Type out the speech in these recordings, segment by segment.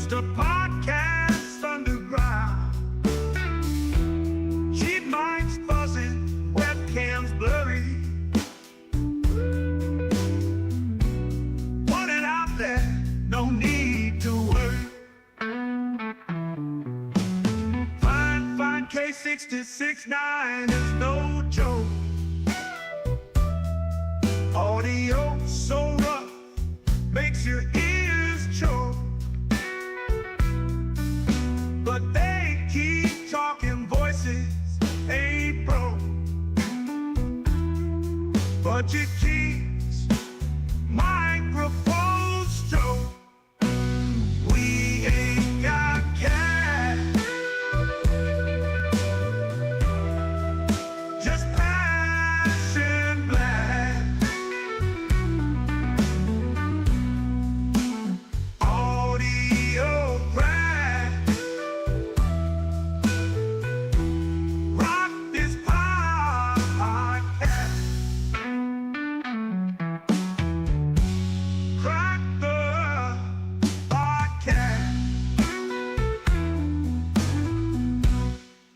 just a podcast underground. Cheap minds buzzing, webcams blurry. Put it out there, no need to worry. Fine, K66.9 is no joke. Audio so rough, makes your ears choke. But they keep talking, voices ain't broke. Budget keeps microphones stroke. We ain't got cash, just passion black. Audio crack. Rock this podcast. Crack the podcast.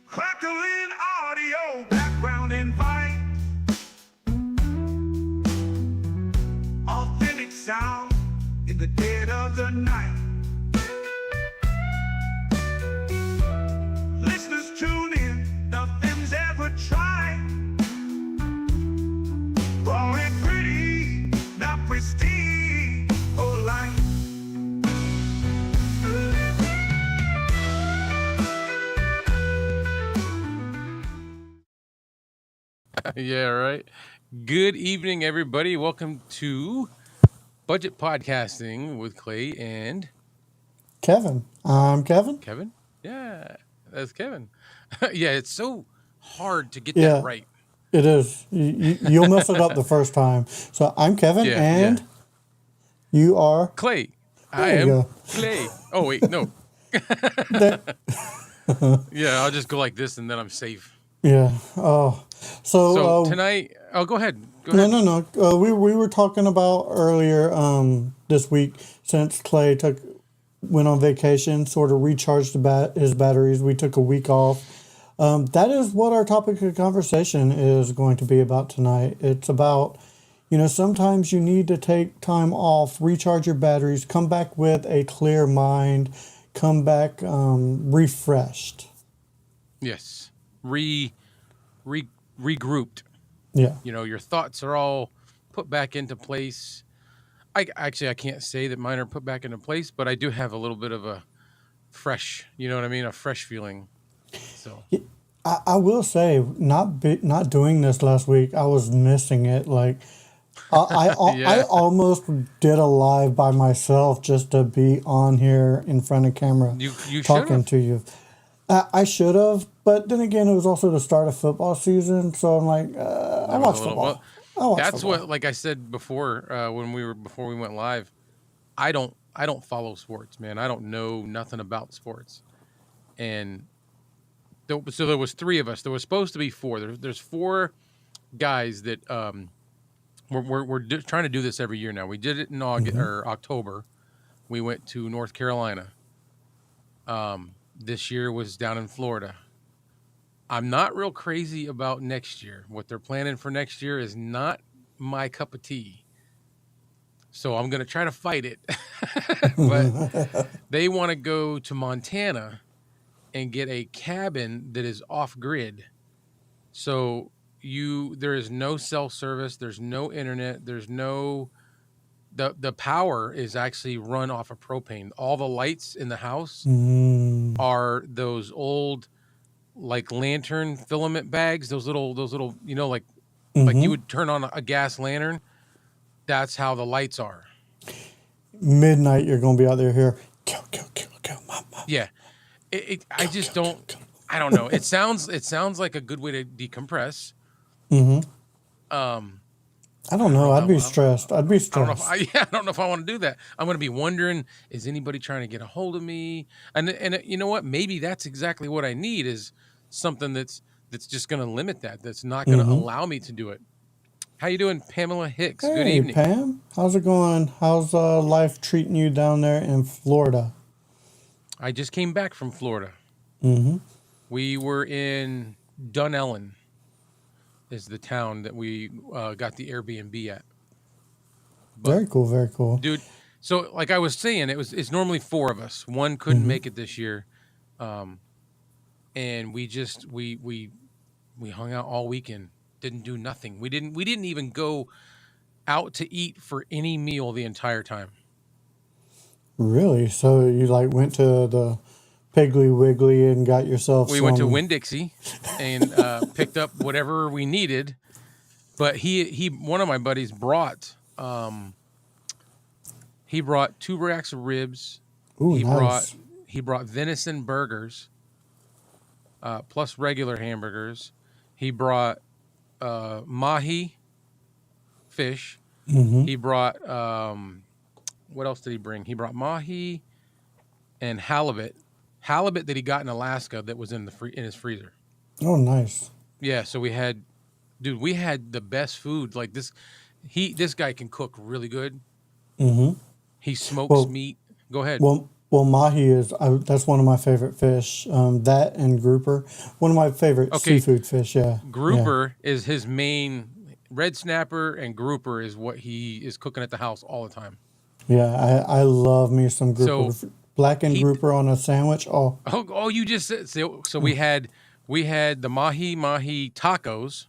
Crackling audio, background invite. Authentic sound in the dead of the night. Listeners tune in, nothing's ever tried. Raw and pretty, not pristine or light. Yeah, right. Good evening, everybody. Welcome to Budget Podcasting with Clay and Kevin. I'm Kevin. Kevin. Yeah, that's Kevin. Yeah, it's so hard to get Yeah, that right. it is. You'll mess it up the first time. So I'm Kevin, Yeah, and yeah. you are. Clay. I There you am go. Clay. Oh, wait, no. That- Yeah, I'll just go like this and then I'm safe. yeah. Oh, So so tonight, go ahead. Go no, ahead. no. We were talking about earlier this week, since Clay went on vacation, sort of recharged his batteries. We took a week off. That is what our topic of conversation is going to be about tonight. It's about, sometimes you need to take time off, recharge your batteries, come back with a clear mind, come back refreshed. Yes. Regrouped. Yeah. Your thoughts are all put back into place. I can't say that mine are put back into place, but I do have a little bit of a fresh, you know what I mean? A fresh feeling. So, I will say, not doing this last week, I was missing it. Like, I yeah. almost did a live by myself just to be on here in front of camera You should talking have. to you. I should have, but then again, it was also the start of football season, so I'm like, I There was watch a little, football. well, I watch that's football. what, like I said before, before we went live, I don't follow sports, man. I don't know nothing about sports. And so there was three of us. There was supposed to be four. There's four guys that we're trying to do this every year now. We did it in August hmm or October. We went to North Carolina. This year was down in Florida. I'm not real crazy about next year. What they're planning for next year is not my cup of tea. So I'm going to try to fight it. But they want to go to Montana and get a cabin that is off grid. So there is no cell service, there's no internet, there's no the power is actually run off of propane. All the lights in the house Mm, are those old like lantern filament bags, those little like you hmm would turn on a gas lantern. That's how the lights are. Midnight, you're gonna be out there here. Kill, mom. Yeah. I just Kill, don't kill. I don't know. It sounds like a good way to decompress. hmm Um I I don't don't know know. if I'd be stressed. I'd be I don't know if stressed. I don't know if I want to do that. I'm going to be wondering, is anybody trying to get a hold of me? And you know what? Maybe that's exactly what I need is something that's just going to limit that. That's not going to hmm allow me to do it. How you doing, Pamela Hicks? Good Hey, evening. Pam. How's it going? How's life treating you down there in Florida? I just came back from Florida. Mm-hmm. We were in Dunellen, is the town that we got the Airbnb at. But Very cool. Very cool. dude, so like I was saying, it's normally four of us. One couldn't Mm-hmm. make it this year, and we hung out all weekend. Didn't do nothing. We didn't even go out to eat for any meal the entire time. Really? So you like went to the Piggly Wiggly and got yourself We went to some. Winn-Dixie and picked up whatever we needed. But he one of my buddies he brought 2 racks of ribs. Ooh, He brought nice. he brought venison burgers, plus regular hamburgers. He brought mahi fish. Mm-hmm. He brought what else did he bring? He brought mahi and halibut that he got in Alaska that was in in his freezer. Oh, nice. Yeah, so we had the best food. Like this guy can cook really good. Mm-hmm. He smokes Well, meat. Go ahead. well, mahi is that's one of my favorite fish. That and grouper, one of my favorite Okay, seafood fish. Yeah, yeah, grouper is his main. Red snapper and grouper is what he is cooking at the house all the time. yeah. I love me some grouper, So blackened he grouper on a sandwich. Oh, you just said so we had the mahi tacos.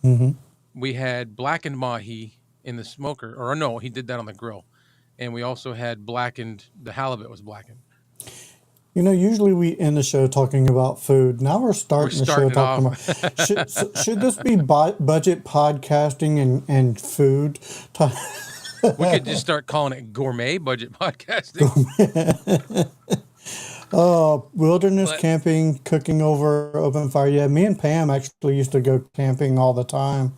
mm-hmm. We had blackened mahi in the smoker, or no, he did that on the grill, and we also had the halibut was blackened. Usually we end the show talking about food. Now we're We're starting the show starting it talking off. about. Should this be budget podcasting and food? We could just start calling it gourmet budget podcasting. Wilderness But camping, cooking over open fire. Yeah, me and Pam actually used to go camping all the time,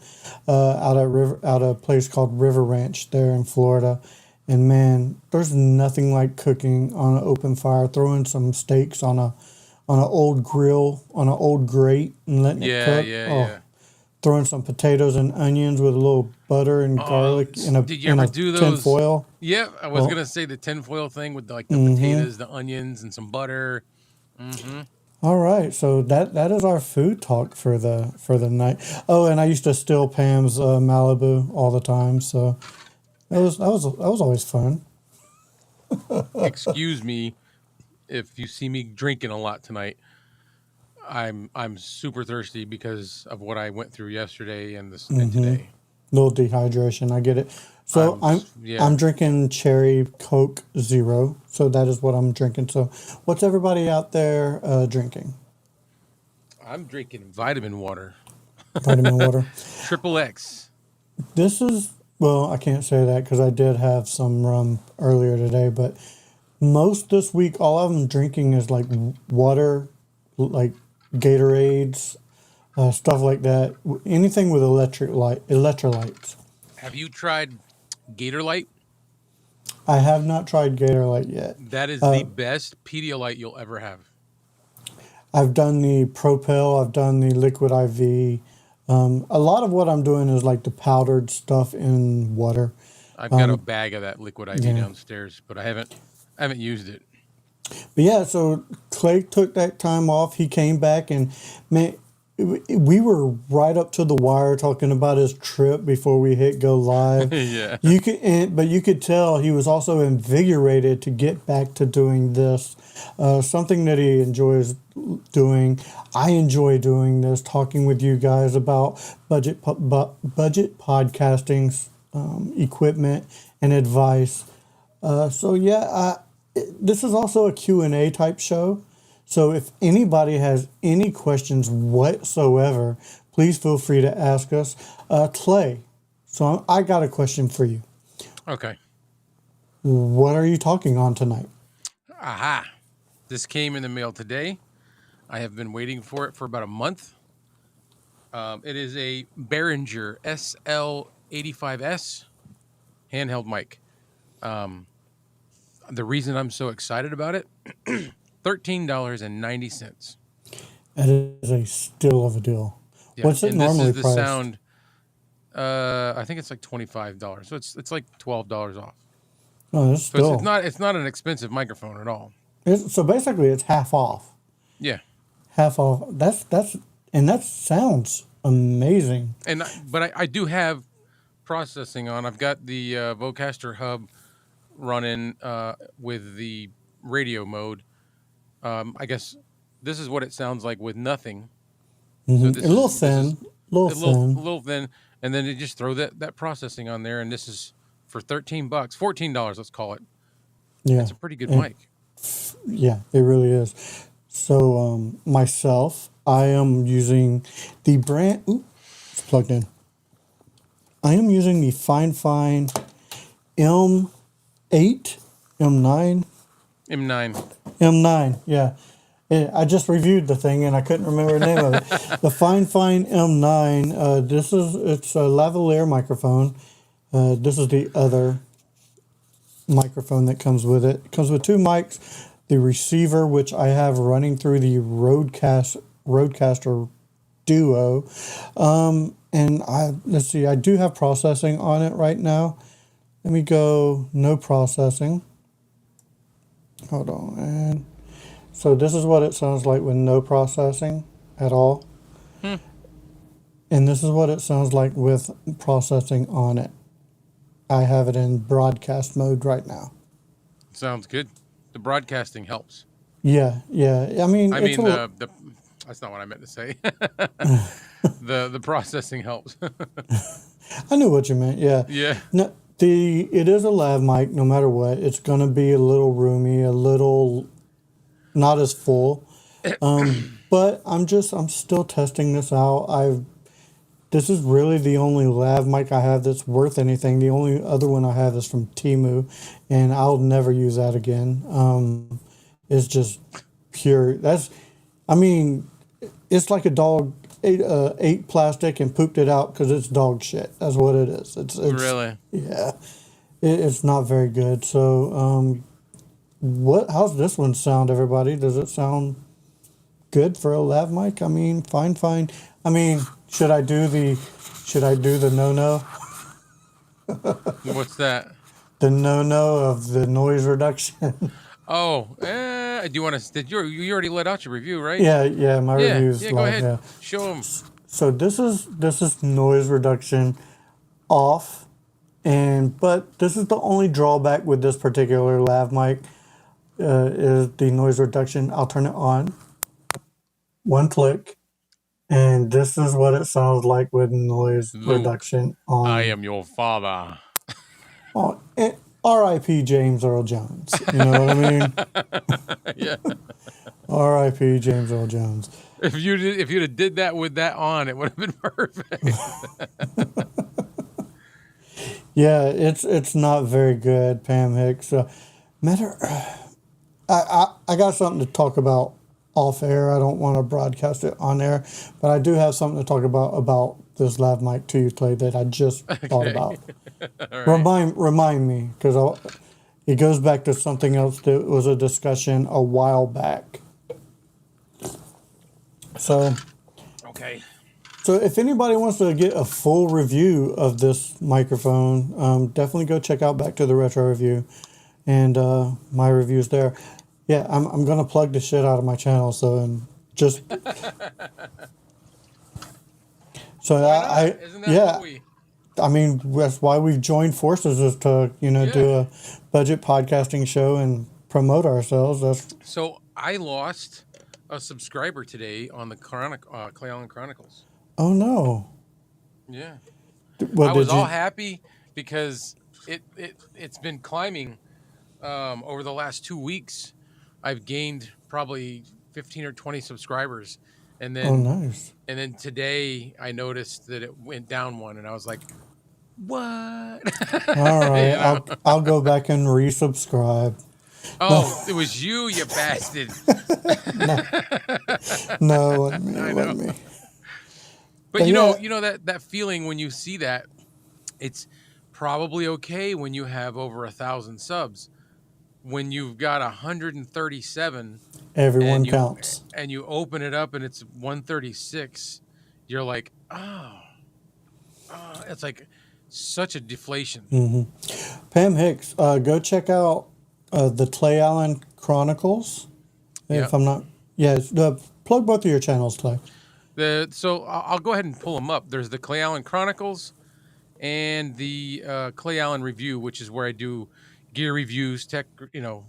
out at a place called River Ranch there in Florida. And man, there's nothing like cooking on an open fire, throwing some steaks on an old grill, on an old grate, and letting it yeah, cook. yeah, Oh, yeah. throwing some potatoes and onions with a little butter and garlic Did you in ever a do tin those? foil. Yeah, I was Oh, gonna say the tinfoil thing with the mm-hmm. potatoes, the onions, and some butter. Mm-hmm. All right, so that is our food talk for the night. Oh, and I used to steal Pam's Malibu all the time, so that was always fun. Excuse me if you see me drinking a lot tonight. I'm super thirsty because of what I went through yesterday and Mm-hmm. today. Little dehydration, I get it. So I'm Yeah. drinking cherry Coke Zero, so that is what I'm drinking. So what's everybody out there drinking? I'm drinking vitamin water, Vitamin water. triple X. This is, well, I can't say that because I did have some rum earlier today, but most this week, all I'm drinking is like water, like Gatorades, stuff like that. Anything with electrolytes. Have you tried Gator Light? I have not tried Gatorade yet. That is the Uh, best Pedialyte you'll ever have. I've done the Propel, I've done the Liquid IV. A lot of what I'm doing is like the powdered stuff in water. I've got a Um, bag of that liquid IV yeah. downstairs, but I haven't used it. But yeah, so Clay took that time off. He came back and man, we were right up to the wire talking about his trip before we hit go live. Yeah. But you could tell he was also invigorated to get back to doing this, something that he enjoys doing. I enjoy doing this, talking with you guys about budget podcasting, equipment and advice. So yeah, this is also a Q&A type show. So if anybody has any questions whatsoever, please feel free to ask us. Clay, so I got a question for you. Okay. What are you talking on tonight? Aha. This came in the mail today. I have been waiting for it for about a month. It is a Behringer SL85S handheld mic. The reason I'm so excited about it, $13.90. That is a steal of a deal. Yeah, What's it and this normally is the priced? sound. I think it's like $25, so it's like $12 off. Oh, that's So it's still. not an expensive microphone at all. So basically, it's half off. Yeah. Half off. And that sounds amazing. But I do have processing on. I've got the Vocaster hub running with the radio mode. I guess this is what it sounds like with nothing. So A little thin, little a thin. little thin, and then you just throw that processing on there, and this is for $13, $14. Let's call it. Yeah, It's a pretty good and mic. yeah, it really is. So myself, I am using the brand. Ooh, it's plugged in. I am using the Fine M8, M9, M9. M9. Yeah, I just reviewed the thing and I couldn't remember the name of it. The Fine M9. It's a lavalier microphone. This is the other microphone that comes with it. It comes with two mics, the receiver, which I have running through the Rodecaster Duo, and let's see, I do have processing on it right now. Let me go no processing. Hold on, and so this is what it sounds like with no processing at all, and this is what it sounds like with processing on it. I have it in broadcast mode right now. Sounds good. The broadcasting helps. Yeah. I mean, I it's mean a the that's not what I meant to say. The processing helps. I knew what you meant. Yeah. Yeah. No, it is a lav mic. No matter what, it's gonna be a little roomy, a little not as full. But I'm still testing this out. This is really the only lav mic I have that's worth anything. The only other one I have is from Temu, and I'll never use that again. It's just pure. I mean, it's like a dog ate plastic and pooped it out because it's dog shit. That's what it is. It's Really? yeah. It's not very good. So, how's this one sound, everybody? Does it sound good for a lav mic? I mean, fine. I mean, should I do the no? What's that? The no of the noise reduction? Oh, do you want to? You already let out your review, right? Yeah, my review's Yeah. Go like, ahead. yeah. Show them. So this is noise reduction off, but this is the only drawback with this particular lav mic is the noise reduction. I'll turn it on. One click, and this is what it sounds like with noise reduction on. I am your father. R.I.P. James Earl Jones. You know what I mean? Yeah. R.I.P. James Earl Jones. If you'd have did that with that on, it would have been perfect. Yeah, it's not very good, Pam Hicks. I got something to talk about off air. I don't want to broadcast it on air, but I do have something to talk about this lav mic to you, Clay, that I just thought about. Right. Remind me, because it goes back to something else that was a discussion a while back. So, okay. So if anybody wants to get a full review of this microphone, definitely go check out Back to the Retro Review, and my review's there. Yeah, I'm gonna plug the shit out of my channel, so and just so I mean, that's why we've joined forces, is to do a budget podcasting show and promote ourselves. So I lost a subscriber today on the Clay Island Chronicles. Oh no! Yeah, well, I was all happy because it's been climbing over the last 2 weeks. I've gained probably 15 or 20 subscribers, and then nice. And then today I noticed that it went down one, and I was like, "What?" All right, I'll go back and resubscribe. Oh, it was you bastard! No, it wasn't me. But you know that feeling when you see that, it's probably okay when you have over 1,000 subs. When you've got 137, everyone counts, and you open it up and it's 136, you're like, oh, it's like such a deflation. Mm-hmm. Pam Hicks, go check out the Clay Island Chronicles. Yeah. If I'm not, yeah, plug both of your channels, Clay. So I'll go ahead and pull them up. There's the Clay Allen Chronicles and the Clay Allen Review, which is where I do gear reviews, tech,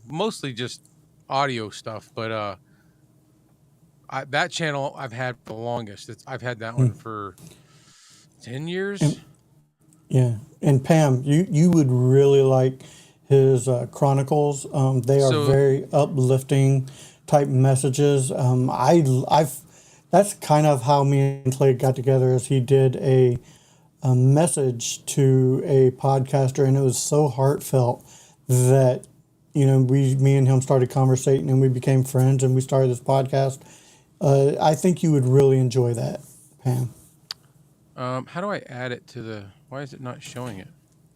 mostly just audio stuff. But that channel I've had for the longest. I've had that one for 10 years. Yeah, and Pam, you would really like his chronicles. They are So very uplifting type messages. I've that's kind of how me and Clay got together. As he did a message to a podcaster, and it was so heartfelt that me and him started conversating, and we became friends, and we started this podcast. I think you would really enjoy that, Pam. how do I add it to the? Why is it not showing it?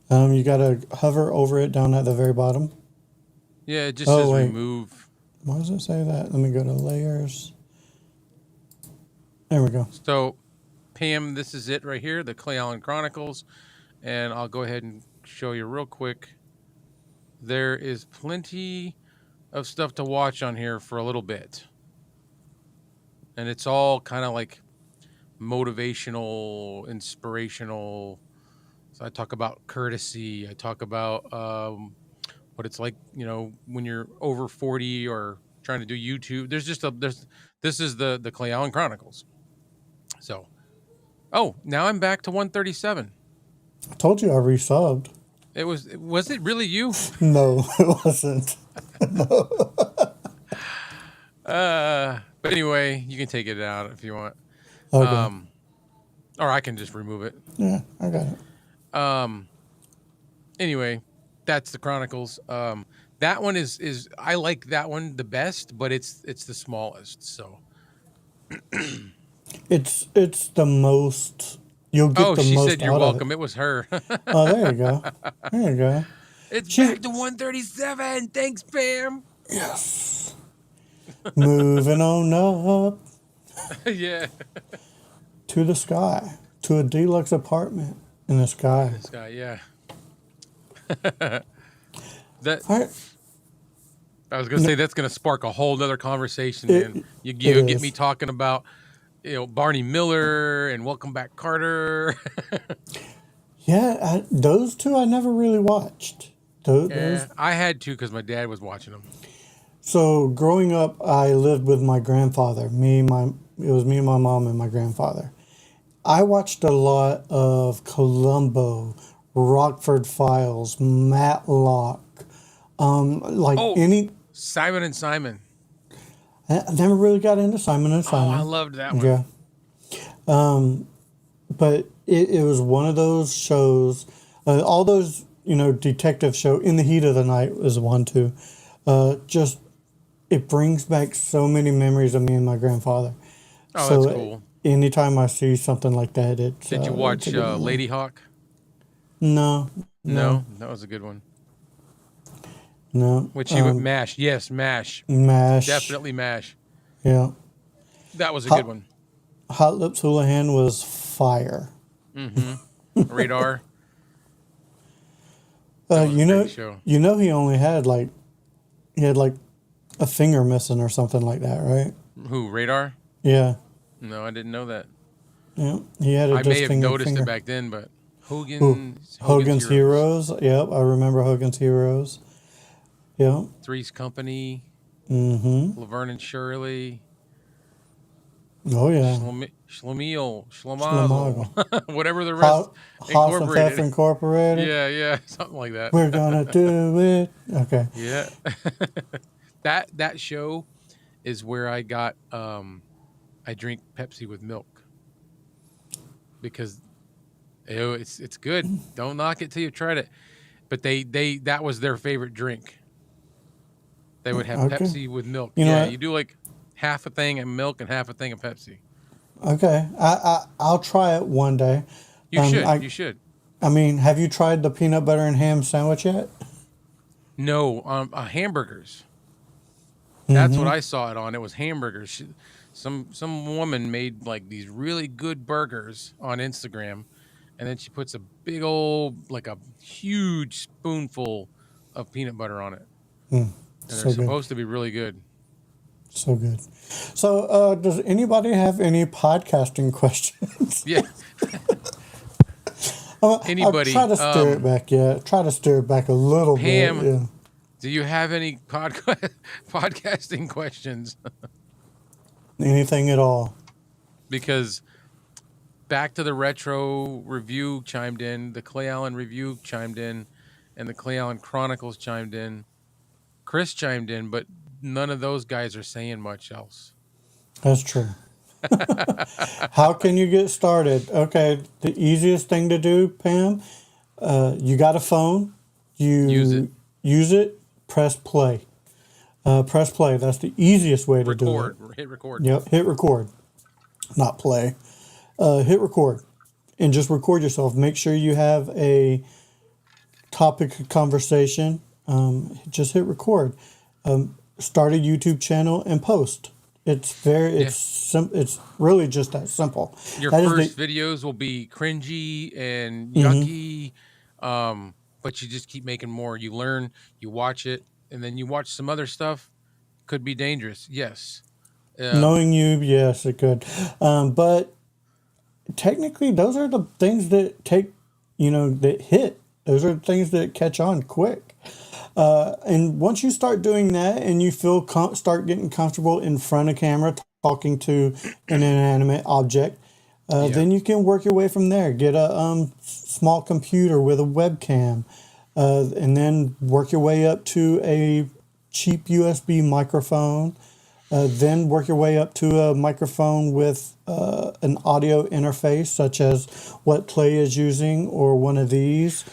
You got to hover over it down at the very bottom. Yeah, it just says remove. Why does it say that? Let me go to layers. There we go. So, Pam, this is it right here, the Clay Allen Chronicles. And I'll go ahead and show you real quick. There is plenty of stuff to watch on here for a little bit. And it's all kind of like motivational, inspirational. So I talk about courtesy. I talk about what it's like, when you're over 40 or trying to do YouTube. This is the Clay Allen Chronicles. So, now I'm back to 137. I told you I resubbed. Was it really you? No, it wasn't. But anyway, you can take it out if you want. Okay. Or I can just remove it. Yeah, I got it. Anyway, that's the Chronicles. That one is I like that one the best, but it's the smallest. So It's the most. You'll get the she most said you're out welcome. of it. It was her. Oh, there you go. There you go. It's back to 137. Thanks, Pam. Yes. Moving on up Yeah. to the sky, to a deluxe apartment in the sky. This guy, yeah. All right. I was gonna say that's gonna spark a whole nother conversation, It- man. You it get is. me talking about Barney Miller and Welcome Back Carter. Yeah, those two I never really watched. Those. I had to because my dad was watching them. So growing up, I lived with my grandfather. It was me, my mom, and my grandfather. I watched a lot of Columbo, Rockford Files, Matlock, any. Simon and Simon. I never really got into Simon and Oh, Simon. I loved that one. Yeah. But it was one of those shows. All those detective show. In the Heat of the Night is one too. Just it brings back so many memories of me and my grandfather. Oh, So that's cool. anytime I see something like that, it's. Did you watch it's a good memory. Lady Hawk? No. No, that was a good one. No. Which you MASH? Yes, MASH. MASH. Definitely MASH. Yeah. That was a good one. Hot Lips Houlihan was fire. Radar. You great show. he only had a finger missing or something like that, right? Who? Radar? Yeah. No, I didn't know that. Yeah. He had a I may have disfigured noticed finger. it back then, but Hogan's Heroes. Yep, I remember Hogan's Heroes. Yeah. Three's Company. Mm-hmm. Laverne and Shirley. Oh yeah. Schlemazel, whatever the rest Hoss and Pfeffer incorporated. Incorporated. Yeah, something like that. We're gonna do it. Okay. Yeah, that show is where I got. I drink Pepsi with milk because it's good. Don't knock it till you've tried it. But that was their favorite drink. They would have Okay. Pepsi with milk. You know what? You do like half a thing of milk and half a thing of Pepsi. Okay. I'll try it one day. You should. You should. I mean, have you tried the peanut butter and ham sandwich yet? No, hamburgers. That's what I saw it on. It was hamburgers. Some woman made like these really good burgers on Instagram, and then she puts a big old, like a huge spoonful of peanut butter on it. and they're So good. supposed to be really good. So good. So, does anybody have any podcasting questions? Yeah. I'll try Anybody? to steer it back. Yeah, try to steer it back a little bit. Pam, Yeah. do you have any podcasting questions? Anything at all? Because Back to the Retro review chimed in, the Clay Allen review chimed in, and the Clay Allen Chronicles chimed in. Chris chimed in, but none of those guys are saying much else. That's true. How can you get started? Okay, the easiest thing to do, Pam, you got a phone, you use it, press play. Press play. That's the easiest way to do it. Hit record. Yep, hit record, not play. Hit record and just record yourself. Make sure you have a topic of conversation. Just hit record. Start a YouTube channel and post. It's it's really just that simple. Your That is first videos will be cringy and yucky, but you just keep making more. You learn, you watch it, and then you watch some other stuff. Could be dangerous. Yes. Knowing you, yes, it could. But technically, those are the things that that hit. Those are the things that catch on quick. And once you start doing that and you start getting comfortable in front of camera, talking to an inanimate object, then you can work your way from there. Get a small computer with a webcam, and then work your way up to a cheap USB microphone. Then work your way up to a microphone with an audio interface, such as what Clay is using or one of these.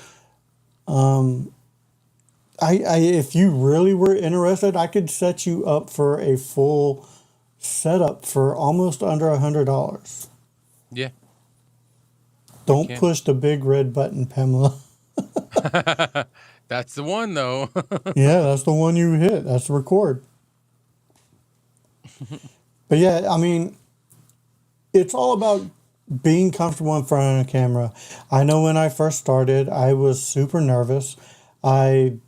If you really were interested, I could set you up for a full setup for almost under $100. Yeah. Don't push the big red button, Pamela. That's the one, though. Yeah, that's the one you hit. That's record. But yeah, I mean, it's all about being comfortable in front of a camera. I know when I first started, I was super nervous. I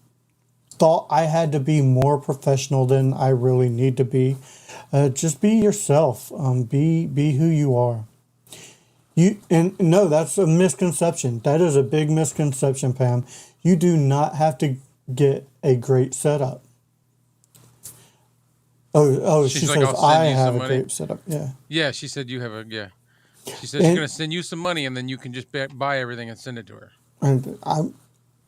thought I had to be more professional than I really need to be. Just be yourself. Be who you are. No, that's a misconception. That is a big misconception, Pam. You do not have to get a great setup. She She's like, says "I'll send I you have some a money." great setup. Yeah. Yeah, she said you have a She said she's gonna send you some money, and then you can just buy everything and send it to her. And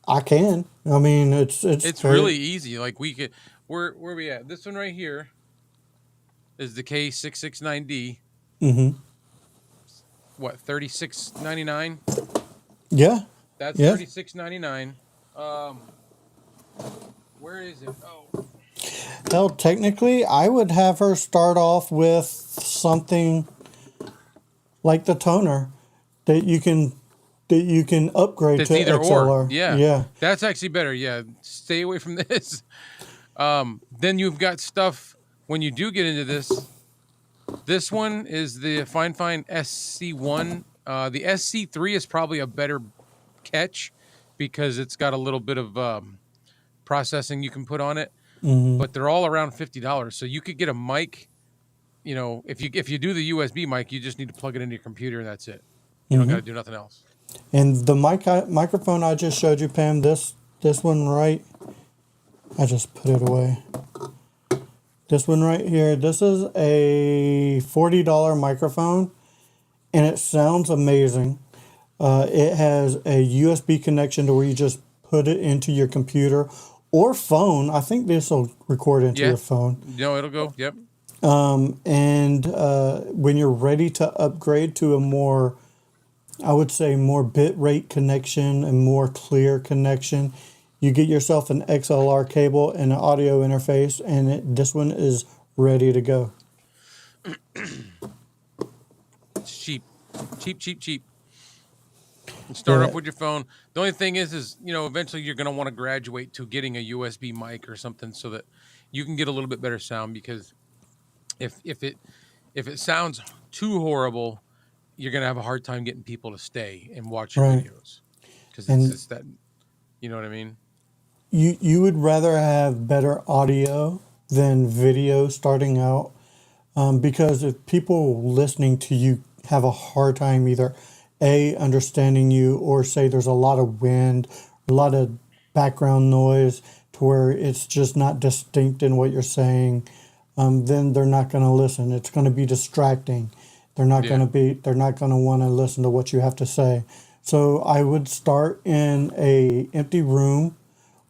I can. I mean, it's really easy. Like we could. Where we at? This one right here is the K669D. Mm-hmm. What, $36.99? Yeah. That's $36.99. Where is it? Oh. Well, technically, I would have her start off with something like the toner that you can upgrade That's to either XLR. or. Yeah. Yeah. That's actually better. Yeah. Stay away from this. Then you've got stuff when you do get into this. This one is the Fine SC1. The SC3 is probably a better catch because it's got a little bit of processing you can put on it. Mm-hmm. But they're all around $50. So you could get a mic. You know, if you do the USB mic, you just need to plug it into your computer and that's it. You don't got to do nothing else. And the microphone I just showed you, Pam, this one right, I just put it away. This one right here, this is a $40 microphone, and it sounds amazing. It has a USB connection to where you just put it into your computer or phone. I think this will record into your phone. No, it'll go. Yep. And when you're ready to upgrade to a more, I would say, more bit rate connection and more clear connection, you get yourself an XLR cable and an audio interface, and this one is ready to go. It's cheap. Start off with your phone. The only thing is eventually you're going to want to graduate to getting a USB mic or something so that you can get a little bit better sound, because if it sounds too horrible, you're going to have a hard time getting people to stay and watch your videos, because it's that, you know what I mean? you would rather have better audio than video starting out, because if people listening to you have a hard time either a understanding you, or say there's a lot of wind, a lot of background noise to where it's just not distinct in what you're saying, then they're not going to listen. It's going to be distracting. Yeah. They're not going to want to listen to what you have to say. So I would start in a empty room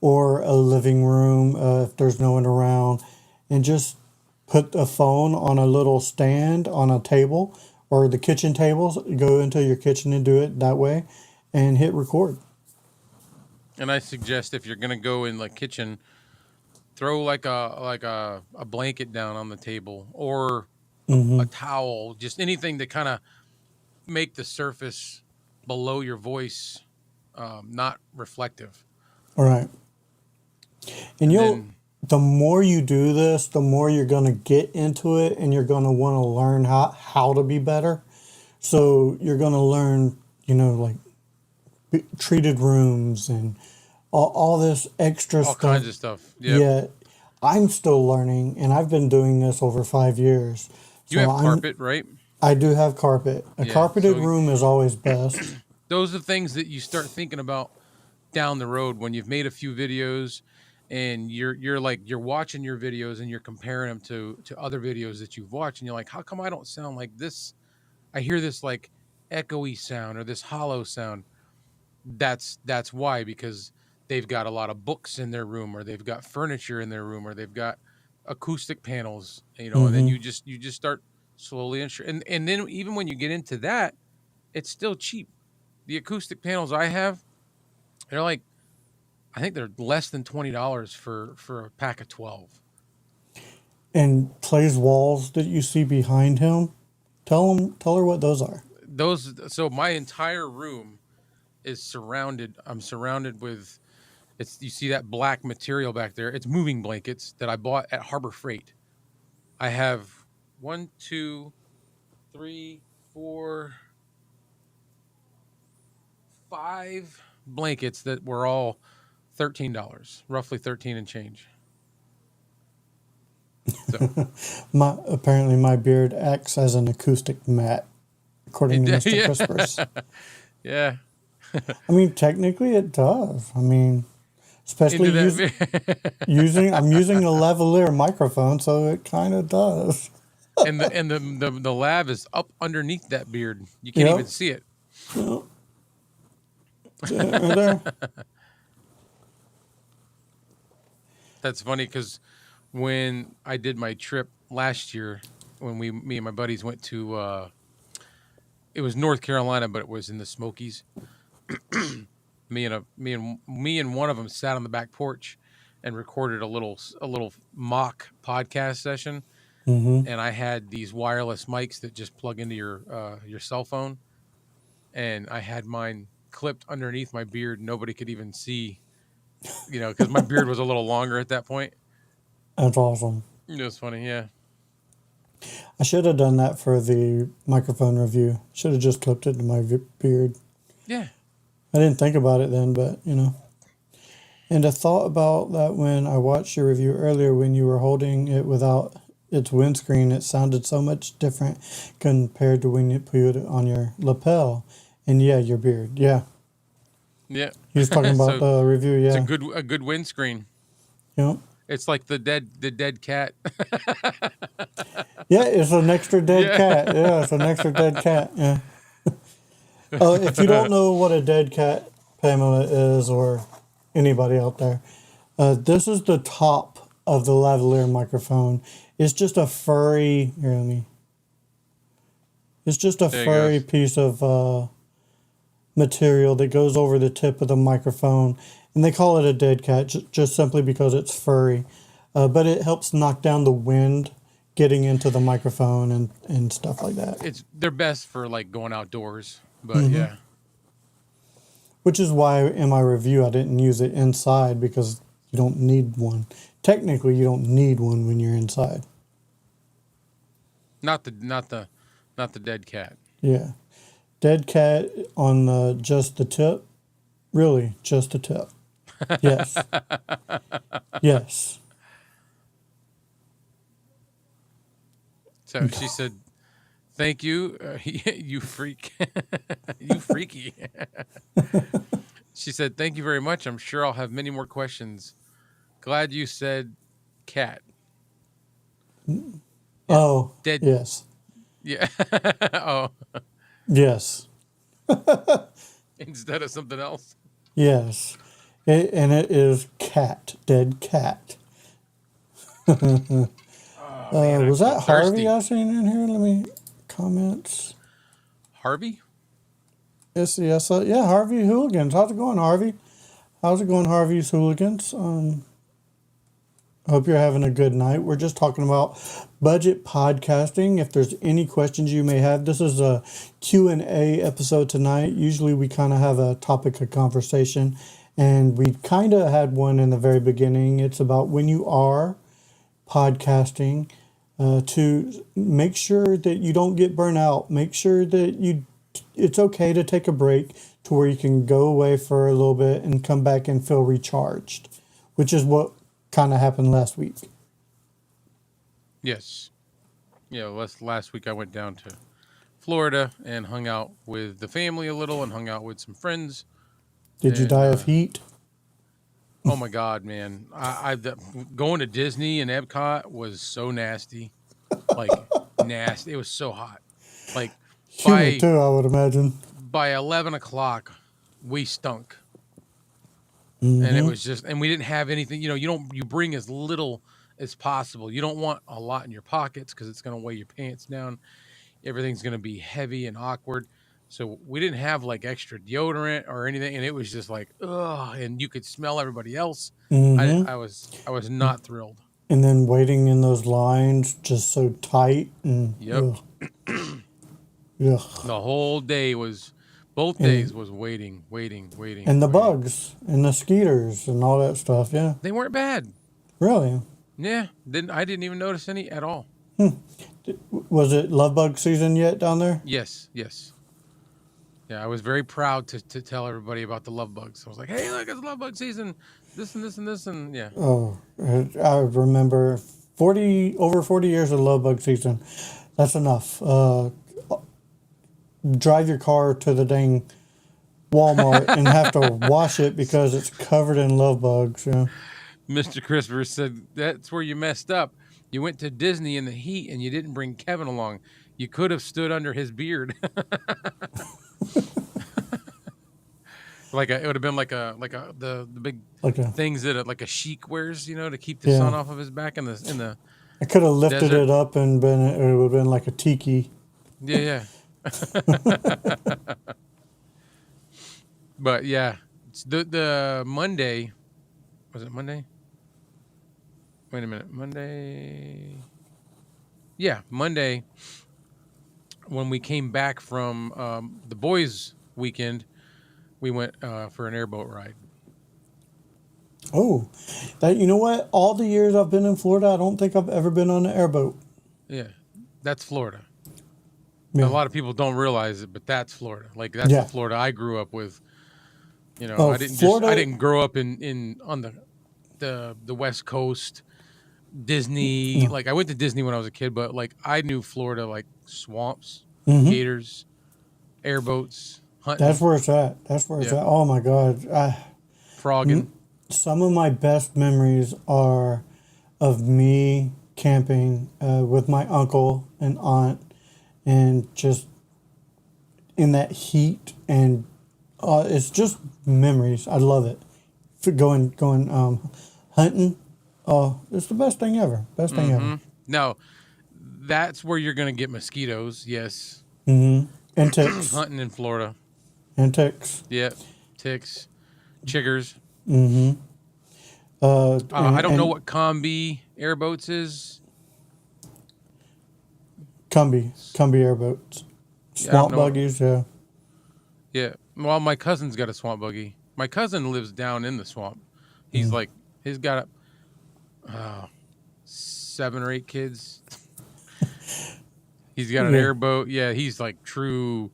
or a living room, if there's no one around, and just put a phone on a little stand on a table or the kitchen tables. Go into your kitchen and do it that way, and hit record. And I suggest if you're gonna go in the kitchen, throw like a blanket down on the table or a Mm-hmm. towel, just anything to kind of make the surface below your voice not reflective. All right. And And you'll, then the more you do this, the more you're going to get into it, and you're going to want to learn how to be better. So you're going to learn, like treated rooms and all this extra all stuff. kinds of stuff. Yep. Yeah, I'm still learning, and I've been doing this over 5 years. You So have carpet, right? I do have carpet. A Yeah. carpeted So room is always best. those are things that you start thinking about down the road when you've made a few videos and you're watching your videos and you're comparing them to other videos that you've watched and you're like, how come I don't sound like this? I hear this like echoey sound or this hollow sound. That's why, because they've got a lot of books in their room, or they've got furniture in their room, or they've got acoustic panels, and then Hmm. you just start slowly and then even when you get into that, it's still cheap. The acoustic panels I have, they're like, I think they're less than $20 for a pack of 12. And Clay's walls that you see behind him, tell her what those are. Those So my entire room I'm surrounded with, it's, you see that black material back there, it's moving blankets that I bought at Harbor Freight. I have one, two, three, four, five blankets that were all $13, roughly 13 and change. So Apparently my beard acts as an acoustic mat, according to Mr. yeah. Crispers. Yeah. I mean, technically it does. I mean, especially Into that. I'm using a lavalier microphone, so it kind of does. And the lav is up underneath that beard. You can't even Yep. see it. Yep. See it right there. That's funny because when I did my trip last year, when me and my buddies went to, it was North Carolina, but it was in the Smokies. Me and one of them sat on the back porch and recorded a little mock podcast session. Mm-hmm. And I had these wireless mics that just plug into your cell phone, and I had mine clipped underneath my beard. Nobody could even see, because my beard was a little longer at that point. That's awesome. It was funny, yeah. I should have done that for the microphone review. Should have just clipped it to my beard. Yeah. I didn't think about it then, but And I thought about that when I watched your review earlier, when you were holding it without its windscreen. It sounded so much different compared to when you put it on your lapel. And yeah, your beard. Yeah. Yeah. He was talking about So the review. it's a Yeah. good windscreen. Yeah. It's like the dead cat. Yeah, it's an extra dead Yeah. cat. Yeah, it's an extra dead cat. Yeah. If you don't know what a dead cat, Pamela, is, or anybody out there, this is the top of the lavalier microphone. It's just a furry. Here, let me. It's just a There it furry goes. piece of material that goes over the tip of the microphone, and they call it a dead cat just simply because it's furry. But it helps knock down the wind getting into the microphone and stuff like that. They're best for like going outdoors. But Hmm. yeah. Which is why in my review I didn't use it inside, because you don't need one. Technically, you don't need one when you're inside. Not the dead cat. Yeah. Dead cat on just the tip. Really, just the tip. Yes. Yes. So she said, "Thank you, you freak, you freaky." She said, "Thank you very much. I'm sure I'll have many more questions. Glad you said cat. Yeah, Oh, dead. yes. Yeah. Oh, Yes. instead of something else. Yes. And it is cat. Dead cat. Oh man, I'm Was so that Harvey thirsty. I seen in here? Let me comments. Harvey? Yes, yes. Yeah, Harvey Hooligans. How's it going, Harvey? How's it going, Harvey's Hooligans? Hope you're having a good night. We're just talking about budget podcasting. If there's any questions you may have, this is a Q&A episode tonight. Usually we kind of have a topic of conversation, and we kind of had one in the very beginning. It's about when you are podcasting, to make sure that you don't get burnt out. Make sure that it's okay to take a break to where you can go away for a little bit and come back and feel recharged, which is what kind of happened last week. Yes. Yeah, last week I went down to Florida and hung out with the family a little and hung out with some friends. Did you And die of heat? oh my God, man, going to Disney and Epcot was so nasty, like nasty. It was so hot. Like Humid by too, I would imagine. by 11 o'clock, we stunk, and it Mm-hmm. was just, and we didn't have anything. You bring as little as possible. You don't want a lot in your pockets because it's going to weigh your pants down. Everything's going to be heavy and awkward. So we didn't have like extra deodorant or anything, and it was just like, ugh, and you could smell everybody else. I, Mm-hmm. I was I was not thrilled. And then waiting in those lines just so tight and Yep. ugh. The whole day was, both And days was waiting. and the bugs and the skeeters and all that stuff. Yeah, They weren't bad. really. Yeah, I didn't even notice any at all. Was it love bug season yet down there? Yes. Yeah, I was very proud to tell everybody about the love bugs. I was like, hey, look, it's love bug season. This and this and this and yeah. Oh, I remember over 40 years of love bug season. That's enough. Drive your car to the dang Walmart and have to wash it because it's covered in love bugs. Yeah. Mr. Christopher said that's where you messed up. You went to Disney in the heat and you didn't bring Kevin along. You could have stood under his beard. It would have been like the big Like a, things that like a sheik wears, to keep the sun off of his back in the I could have lifted desert. it up and it would have been like a tiki. Yeah. But yeah, it's the Monday, was it Monday? Wait a minute, Monday. Yeah, Monday. When we came back from the boys' weekend, we went for an airboat ride. Oh, you know what? All the years I've been in Florida, I don't think I've ever been on an airboat. Yeah, that's Florida. Yeah. A lot of people don't realize it, but that's Florida. Like that's the Florida I grew up with. Oh, I didn't grow up on the West Coast. Disney, No. like I went to Disney when I was a kid, but like I knew Florida like swamps, Mm-hmm. gators, airboats, hunting, That's where it's at. Oh my God. frogging. Some of my best memories are of me camping with my uncle and aunt and just in that heat, and it's just memories. I love it. Going hunting. Oh, it's the best thing ever. Best thing ever. Now, that's where you're gonna get mosquitoes. Yes, Mm-hmm. And ticks. hunting in Florida. And ticks. Yeah, ticks, chiggers. Mm-hmm. I don't know what combi airboats is. Cumby airboats. Yeah, I don't Swamp know. buggies, yeah. Yeah, well, my cousin's got a swamp buggy. My cousin lives down in the swamp. He's like, he's got 7 or 8 kids. He's got an airboat. Yeah, he's like true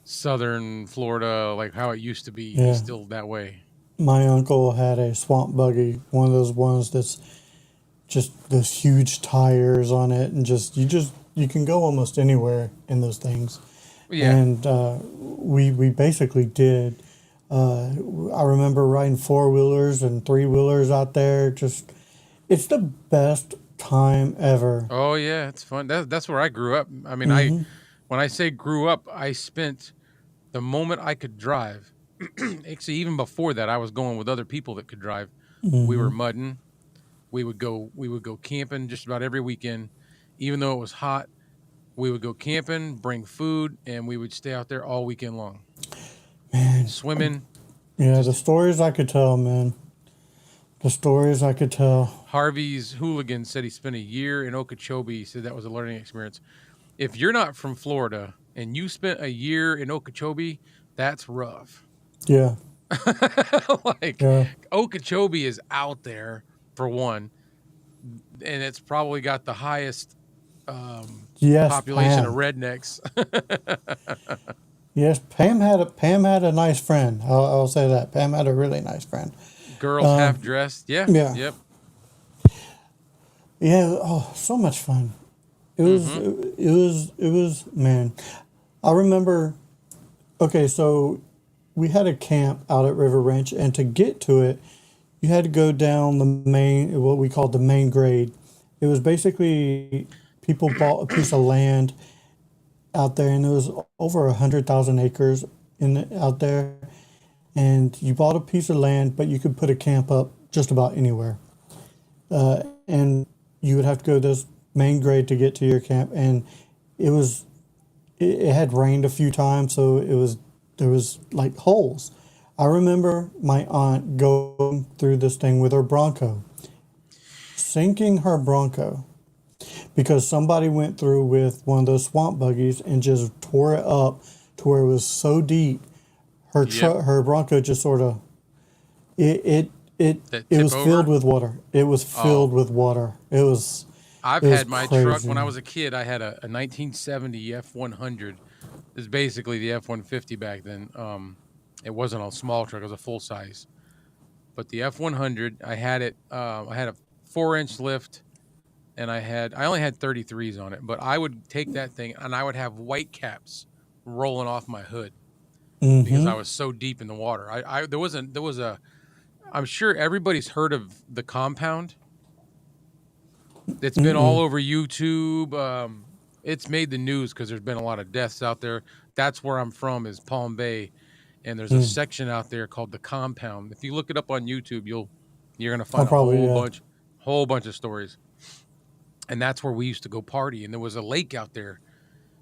southern Florida, like how it used to be. Yeah. He's still that way. my uncle had a swamp buggy, one of those ones that's just those huge tires on it, and you can go almost anywhere in those things. Yeah. And we basically did. I remember riding four wheelers and three wheelers out there. Just it's the best time ever. Oh yeah, it's fun. That's where I grew up. I mean, Hmm. when I say grew up, I spent the moment I could drive. Actually, even before that, I was going with other people that could drive. We were Hmm. mudding. We would go camping just about every weekend, even though it was hot. We would go camping, bring food, and we would stay out there all weekend long, Man, swimming. yeah, the Just stories I could tell, man. The stories I could tell. Harvey's hooligan said he spent a year in Okeechobee. He said that was a learning experience. If you're not from Florida and you spent a year in Okeechobee, that's rough. Yeah, Like yeah. Okeechobee is out there for one, and it's probably got the highest Yes, population of Pam. rednecks. Yes, Pam had a nice friend. I'll say that Pam had a really nice friend. Girls half dressed. Yeah. Yeah, Yep. yeah. Oh, so much fun. Mm-hmm. It was man. I remember. Okay, so we had a camp out at River Ranch, and to get to it, you had to go down the main, what we called the main grade. It was basically people bought a piece of land out there, and it was over 100,000 acres out there. And you bought a piece of land, but you could put a camp up just about anywhere. And you would have to go this main grade to get to your camp, and it was it had rained a few times, so there was like holes. I remember my aunt going through this thing with her Bronco, sinking her Bronco because somebody went through with one of those swamp buggies and just tore it up to where it was so deep. Yep. Her Bronco just sort of it it it That it tip was filled over. with water. It was Oh, filled with water. I've It was had my truck when crazy. I was a kid. I had a 1970 F100. It's basically the F-150 back then. It wasn't a small truck; it was a full size. But the F100, I had it. I had a 4-inch lift, and I only had 33s on it. But I would take that thing, and I would have white caps rolling off my hood because I Mm-hmm. was so deep in the water. There was a. I'm sure everybody's heard of the compound. It's been all Mm-mm. over YouTube. It's made the news because there's been a lot of deaths out there. That's where I'm from, is Palm Bay, and there's a Mm. section out there called the Compound. If you look it up on YouTube, you're gonna I'll find a probably yeah. whole bunch of stories. And that's where we used to go party. And there was a lake out there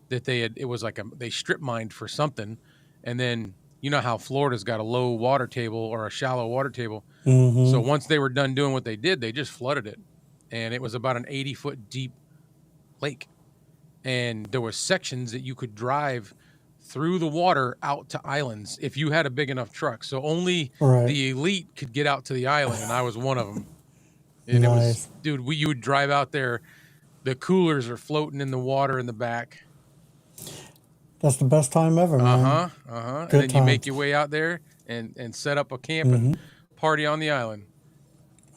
that they had. It was like they strip mined for something, and then you know how Florida's got a low water table or a shallow water table. So Mm-hmm. once they were done doing what they did, they just flooded it, and it was about an 80-foot deep lake, and there were sections that you could drive through the water out to islands if you had a big enough truck. So only Right. the elite could get out to the island, and I was one of them. And it was, Nice. dude, you would drive out there. The coolers are floating in the water in the back. That's the best time ever, Uh man. huh. Uh huh. And Good then you make times. your way out there and set up a camp and Mm-hmm. party on the island.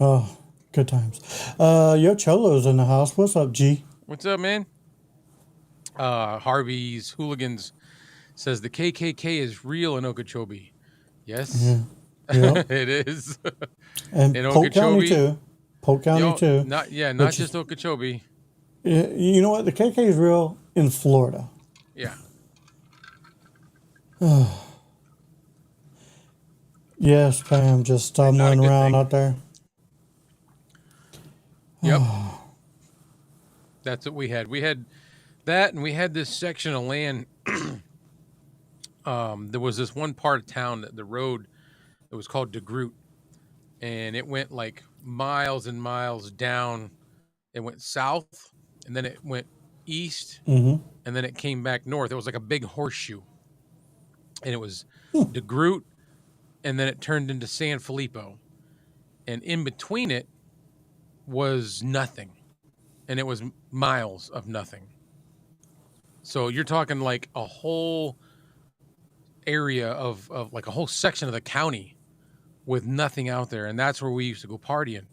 Oh, good times. Yo Cholo's in the house. What's up, G? What's up, man? Harvey's Hooligans says the KKK is real in Okeechobee. Yes, Yeah. Yep. it is. In And Polk County Okeechobee, too. Polk County too. not Which is, just Okeechobee. you know what? The KK is real in Florida. Yeah. Yes, Pam, just Not a stumbling good around thing. out there. Yep. That's what we had. We had that, and we had this section of land. There was this one part of town that the road, it was called DeGroot, and it went like miles and miles down. It went south, and then it went east, Mm-hmm. and then it came back north. It was like a big horseshoe, and it was DeGroot, and then it turned into San Filippo, and in between it was nothing, and it was miles of nothing. So you're talking like a whole area of like a whole section of the county with nothing out there, and that's where we used to go partying.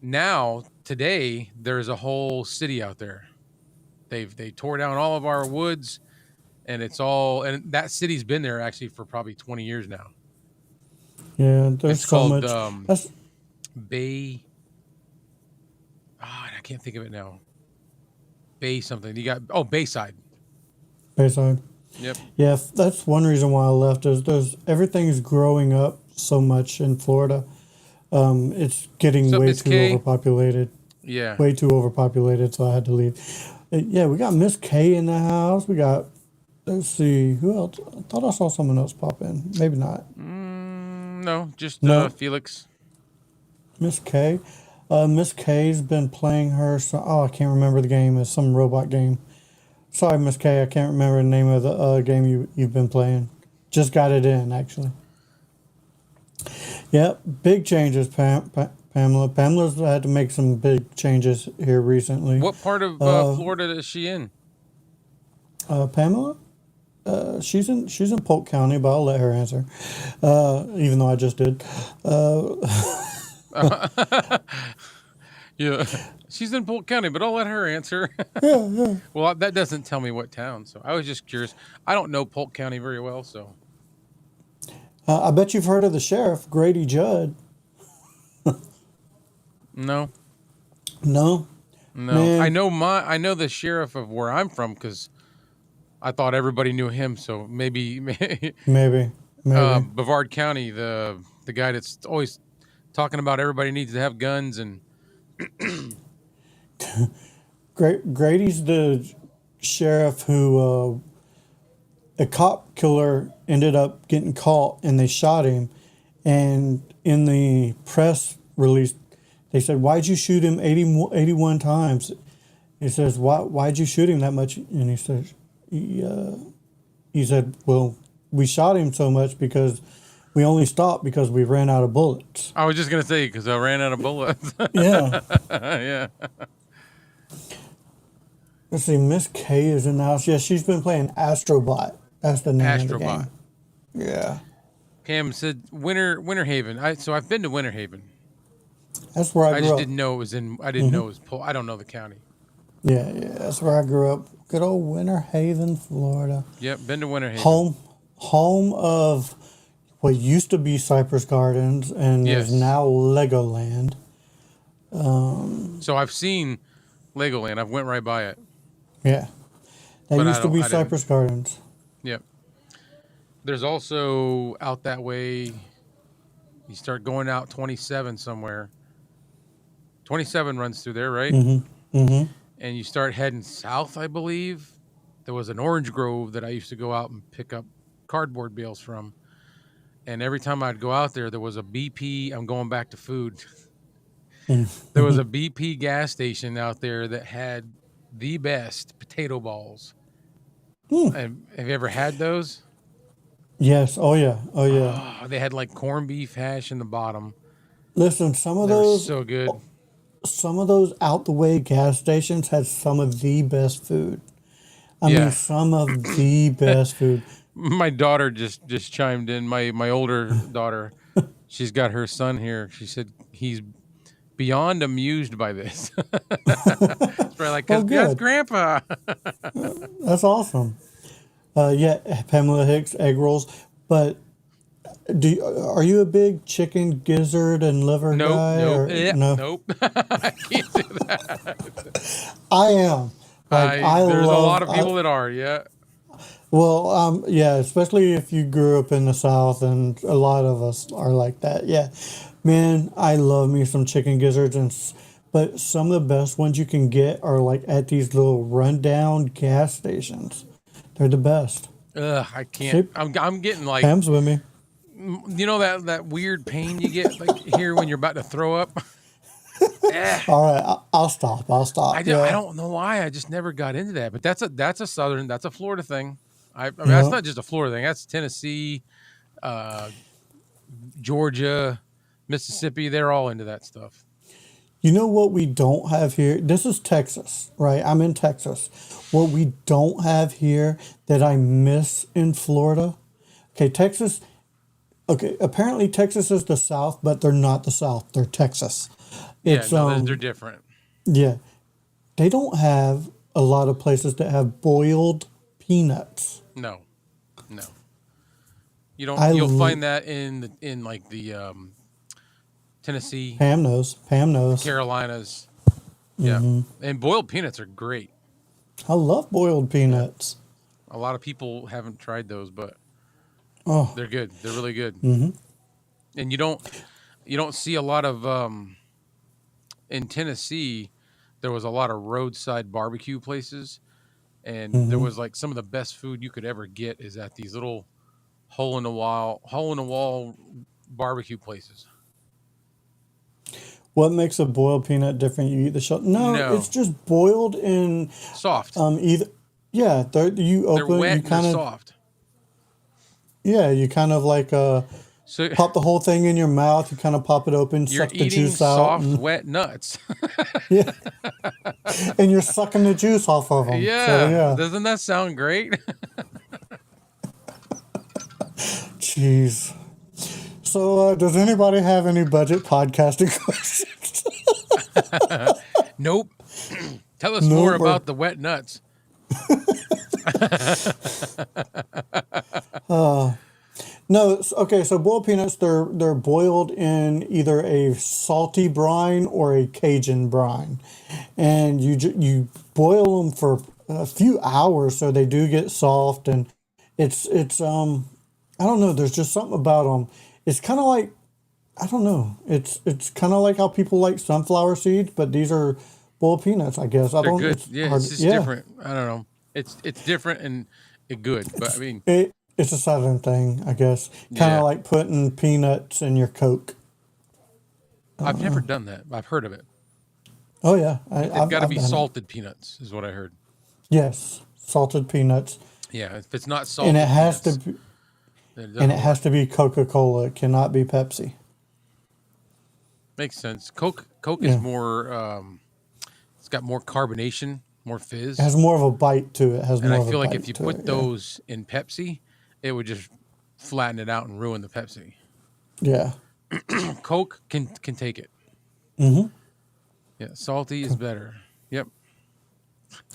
Now, today, there's a whole city out there. They tore down all of our woods, and and that city's been there actually for probably 20 years now. Yeah, there's It's so called much. That's Bay. I can't think of it now. Bay something. You got Bayside. Bayside. Yep. Yeah, that's one reason why I left. Is there's everything's growing up so much in Florida. It's getting What's up, way Miss too K? overpopulated. Yeah. Way too overpopulated, so I had to leave. Yeah, we got Miss K in the house. We got, let's see, who else? I thought I saw someone else pop in. Maybe not. No, just No, Felix. Miss K. Miss K's been playing her. I can't remember the game. It's some robot game. Sorry, Miss K. I can't remember the name of the game you've been playing. Just got it in, actually. Yep, big changes, Pamela. Pamela's had to make some big changes here recently. What part of Florida is she in? Pamela? She's in Polk County, but I'll let her answer. Even though I just did. Yeah, she's in Polk County, but I'll let her answer. Yeah. Well, that doesn't tell me what town, so I was just curious. I don't know Polk County very well, so. I bet you've heard of the sheriff, Grady Judd. No. No? No. Man. I know the sheriff of where I'm from because I thought everybody knew him, so maybe Maybe. Brevard County, the guy that's always talking about everybody needs to have guns and Grady's the sheriff who a cop killer ended up getting caught and they shot him. And in the press release, they said, "Why'd you shoot him 81 times?" He says, "Why'd you shoot him that much?" And he says, he said, "Well, we shot him so much because we only stopped because we ran out of bullets." I was just gonna say because I ran out of bullets. Yeah. Yeah. Let's see, Miss K is in the house. Yeah, she's been playing Astrobot. That's the name of the Astrobot. game. Yeah. Pam said Winter Haven. So I've been to Winter Haven. That's where I I grew just up. didn't know it was in. I didn't know it was. I don't know the county. Yeah, that's where I grew up. Good old Winter Haven, Florida. Yep, been to Winter Haven. Home of what used to be Cypress Gardens and Yes. is now Legoland. So I've seen Legoland. I've went right by it. Yeah. That But used to be I didn't. Cypress Gardens. Yep. There's also out that way. You start going out 27 somewhere. 27 runs through there, right? Mm-hmm. And you start heading south, I believe. There was an orange grove that I used to go out and pick up cardboard bales from. And every time I'd go out there was a BP. I'm going back to food. There was a BP gas station out there that had the best potato balls. And have you ever had those? Yes. Oh, yeah. Oh, yeah. Oh, they had like corned beef hash in the bottom. Listen, some of They were those so good. out the way gas stations had some of the best food. I Yeah. mean, some of the best food. My daughter just chimed in. My older daughter, she's got her son here. She said he's beyond amused by this. It's probably like, Oh, because that's good. Grandpa. That's awesome. Yeah, Pamela Hicks, egg rolls. But are you a big chicken gizzard and liver guy? No? Nope. I can't do that. I am. Like, I There's love, a lot of people that are, yeah. Well, yeah, especially if you grew up in the South, and a lot of us are like that. Yeah, man, I love me some chicken gizzards, but some of the best ones you can get are like at these little rundown gas stations. They're the best. Ugh, I can't. See? I'm getting like, Pam's with me. you know that weird pain you get like here when you're about to throw up. All right, I'll stop. I Yeah. don't know why. I just never got into that. But that's a Florida thing. I mean, that's not just a Florida thing. That's Tennessee, Georgia, Mississippi. They're all into that stuff. You know what we don't have here? This is Texas, right? I'm in Texas. What we don't have here that I miss in Florida. Okay, Texas, Okay, apparently Texas is the South, but they're not the South. They're Texas. Yeah, It's no, they're different. yeah. They don't have a lot of places that have boiled peanuts. No, no. You don't. I You'll l- find that in like the Tennessee, Pam knows. Pam the knows. Carolinas. Yeah, and boiled peanuts are great. I love boiled Yeah, peanuts. a lot of people haven't tried those, but Oh, they're good. They're really good. And you don't see a lot of in Tennessee. There was a lot of roadside barbecue places, and there was like some of the best food you could ever get is at these little hole in the wall barbecue places. what makes a boiled peanut different? You eat the shell? No, it's No, just boiled in soft. either. Yeah, you They're open. wet You and they're kind of soft. You kind of like So pop the whole thing in your mouth. You kind of pop it open, you're suck the eating juice out, soft, and wet nuts. yeah, and you're sucking the juice off of them. So Yeah, yeah, doesn't that sound great? jeez. So does anybody have any budget podcasting questions? Nope. Tell us No, more we're about the wet nuts. no. Okay, so boiled peanuts they're boiled in either a salty brine or a Cajun brine, and you boil them for a few hours so they do get soft, and it's I don't know. There's just something about them. It's kind of like I don't know. It's kind of like how people like sunflower seeds, but these are boiled peanuts. I guess I They're don't. good. It's Yeah, hard. it's just Yeah, different. I don't know. It's different and good, but I mean, it's a southern thing. I guess kind of yeah. like putting peanuts in your Coke. I've never done that. I've heard of it. Oh yeah, But they've got to I've be done it. salted peanuts, is what I heard. Yes, salted peanuts, Yeah, if it's not and it salted has to peanuts, be, then it and it doesn't has work. to be Coca-Cola. It cannot be Pepsi. Makes sense. Coke is Yeah, more. It's got more carbonation, more it fizz, has more of a bite to it. It has and I more of a feel like if bite you to put it. Yeah, those in Pepsi, it would just flatten it out and ruin the Pepsi. yeah. Coke can take it. Yeah, salty is better. Yep,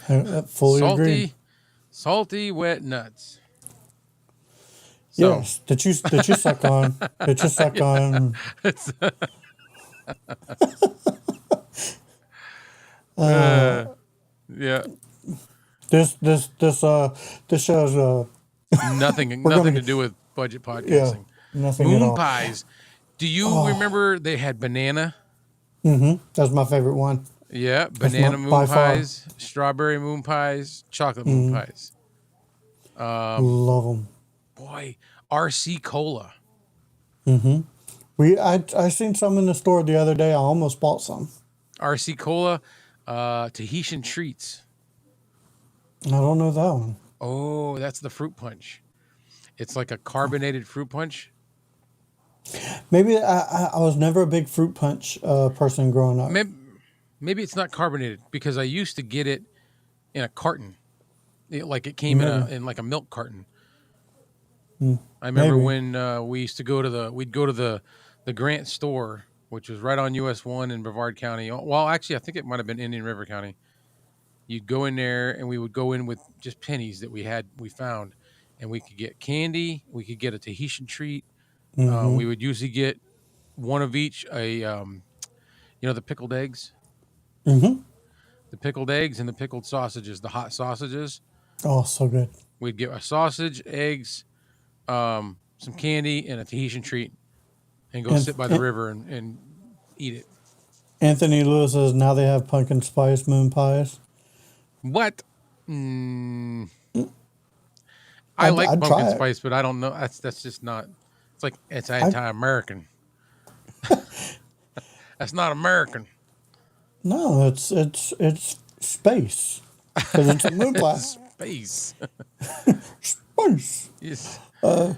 I fully agree. salty wet nuts. So Yes, that you suck on, that you suck on. it's uh, yeah, This shows nothing we're nothing gonna to do with budget yeah, podcasting. nothing at Moon all. pies. Do you remember they had banana? That's my favorite one. Yeah, That's my banana moon by far. pies, strawberry moon pies, chocolate moon pies. Love them. Boy, RC cola. I seen some in the store the other day. I almost bought some. RC cola, Tahitian treats. I don't know that one. Oh, that's the fruit punch. It's like a carbonated fruit punch. Maybe I was never a big fruit punch person growing up. Maybe it's not carbonated because I used to get it in a carton. Like it came in Maybe. in like a milk carton. I remember Maybe. when we used to we'd go to the Grant store, which was right on US 1 in Brevard County. Well, actually, I think it might have been Indian River County. You'd go in there, and we would go in with just pennies that we found, and we could get candy. We could get a Tahitian treat. We would usually get one of each. The pickled eggs, the pickled eggs, and the pickled sausages, the hot sausages. Oh, so good. We'd get a sausage, eggs, some candy, and a Tahitian treat, and go And, sit by the river and eat it. Anthony Lewis says now they have pumpkin spice moon pies. What? I like I'd pumpkin try it. spice, but I don't know. That's just not. It's like it's I anti-American. That's not American. No, it's space because it's a moon pie. Space. Space. Yes. All